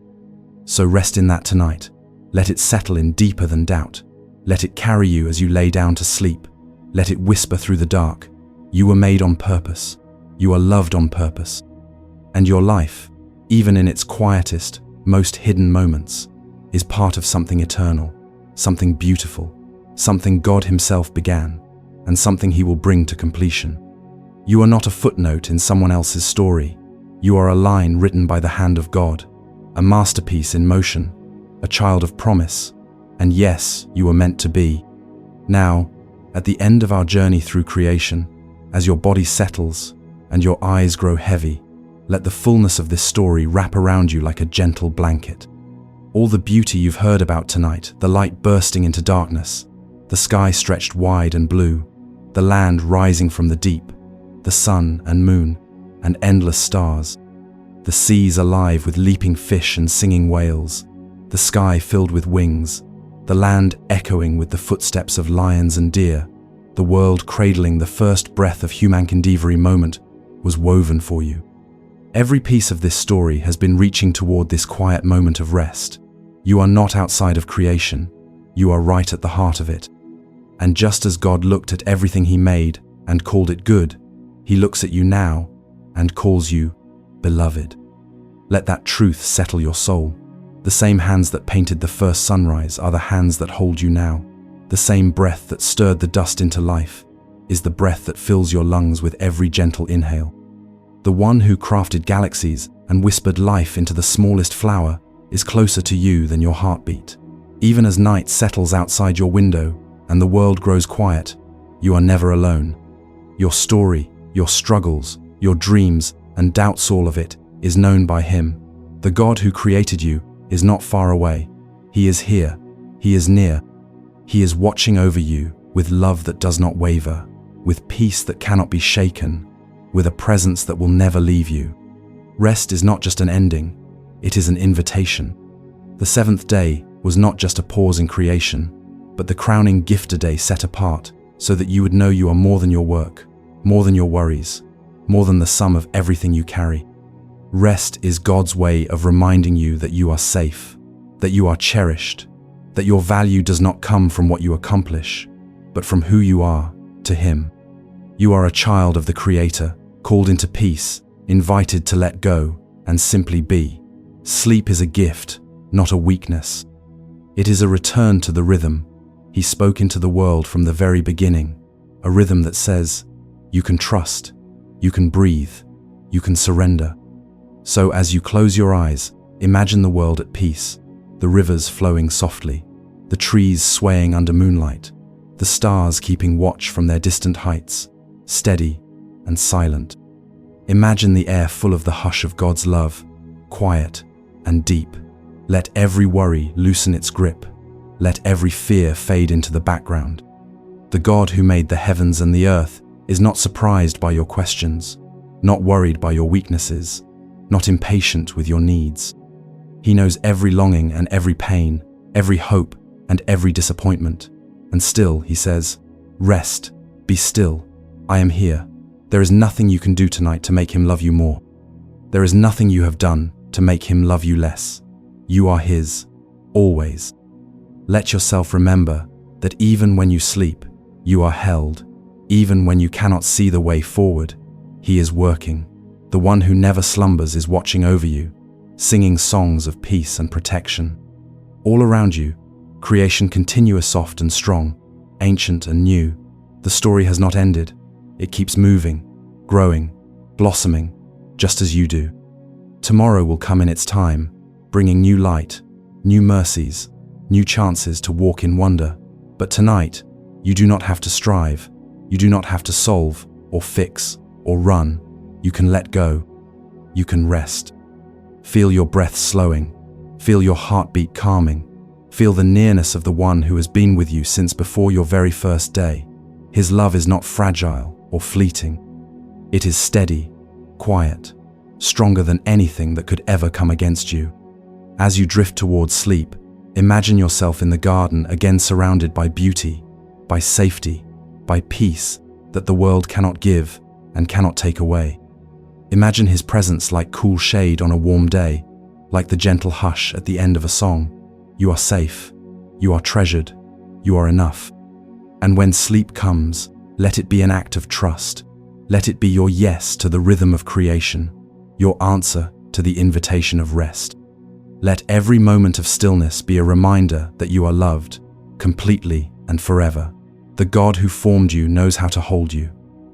So rest in that tonight. Let it settle in deeper than doubt. Let it carry you as you lay down to sleep. Let it whisper through the dark. You were made on purpose. You are loved on purpose. And your life, even in its quietest, most hidden moments, is part of something eternal, something beautiful, something God Himself began, and something He will bring to completion. You are not a footnote in someone else's story. You are a line written by the hand of God, a masterpiece in motion, a child of promise, and yes, you were meant to be. Now, at the end of our journey through creation, as your body settles and your eyes grow heavy, let the fullness of this story wrap around you like a gentle blanket. All the beauty you've heard about tonight, the light bursting into darkness, the sky stretched wide and blue, the land rising from the deep, the sun and moon and endless stars, the seas alive with leaping fish and singing whales, the sky filled with wings, the land echoing with the footsteps of lions and deer, the world cradling the first breath of humankind moment was woven for you. Every piece of this story has been reaching toward this quiet moment of rest. You are not outside of creation. You are right at the heart of it. And just as God looked at everything He made and called it good, He looks at you now and calls you beloved. Let that truth settle your soul. The same hands that painted the first sunrise are the hands that hold you now. The same breath that stirred the dust into life is the breath that fills your lungs with every gentle inhale. The one who crafted galaxies and whispered life into the smallest flower is closer to you than your heartbeat. Even as night settles outside your window and the world grows quiet, you are never alone. Your story, your struggles, your dreams, and doubts, all of it is known by Him. The God who created you is not far away. He is here. He is near. He is watching over you with love that does not waver, with peace that cannot be shaken, with a presence that will never leave you. Rest is not just an ending, it is an invitation. The seventh day was not just a pause in creation, but the crowning gift, a day set apart so that you would know you are more than your work, more than your worries, more than the sum of everything you carry. Rest is God's way of reminding you that you are safe, that you are cherished, that your value does not come from what you accomplish, but from who you are to Him. You are a child of the Creator, called into peace, invited to let go and simply be. Sleep is a gift, not a weakness. It is a return to the rhythm He spoke into the world from the very beginning, a rhythm that says, you can trust, you can breathe, you can surrender. So as you close your eyes, imagine the world at peace, the rivers flowing softly, the trees swaying under moonlight, the stars keeping watch from their distant heights, steady and silent. Imagine the air full of the hush of God's love, quiet and deep. Let every worry loosen its grip. Let every fear fade into the background. The God who made the heavens and the earth is not surprised by your questions, not worried by your weaknesses, not impatient with your needs. He knows every longing and every pain, every hope and every disappointment. And still, He says, rest, be still, I am here. There is nothing you can do tonight to make Him love you more. There is nothing you have done to make Him love you less. You are His, always. Let yourself remember that even when you sleep, you are held. Even when you cannot see the way forward, He is working. The one who never slumbers is watching over you, singing songs of peace and protection. All around you, creation continues, soft and strong, ancient and new. The story has not ended. It keeps moving, growing, blossoming, just as you do. Tomorrow will come in its time, bringing new light, new mercies, new chances to walk in wonder. But tonight, you do not have to strive. You do not have to solve or fix or run. You can let go. You can rest. Feel your breath slowing. Feel your heartbeat calming. Feel the nearness of the one who has been with you since before your very first day. His love is not fragile or fleeting. It is steady, quiet, stronger than anything that could ever come against you. As you drift towards sleep, imagine yourself in the garden again, surrounded by beauty, by safety, by peace that the world cannot give and cannot take away. Imagine His presence like cool shade on a warm day, like the gentle hush at the end of a song. You are safe, you are treasured, You are enough. And when sleep comes, let it be an act of trust. Let it be your yes to the rhythm of creation, your answer to the invitation of rest. Let every moment of stillness be a reminder that you are loved, completely and forever. The God who formed you knows how to hold you.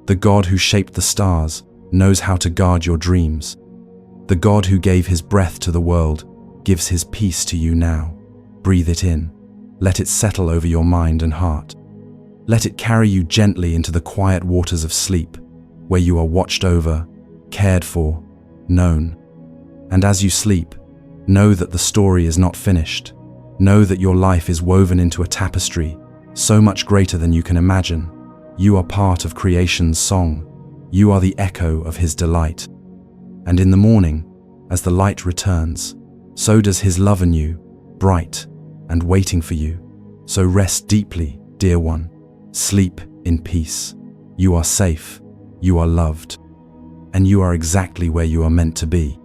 The God who shaped the stars knows how to guard your dreams. The God who gave his breath to the world gives his peace to you now. Breathe it in. Let it settle over your mind and heart. Let it carry you gently into the quiet waters of sleep, where you are watched over, cared for, known. And as you sleep, know that the story is not finished. Know that your life is woven into a tapestry so much greater than you can imagine. You are part of creation's song. You are the echo of his delight. And in the morning, as the light returns, so does his love in you, bright and waiting for you. So rest deeply, dear one. Sleep in peace. You are safe, you are loved, and you are exactly where you are meant to be.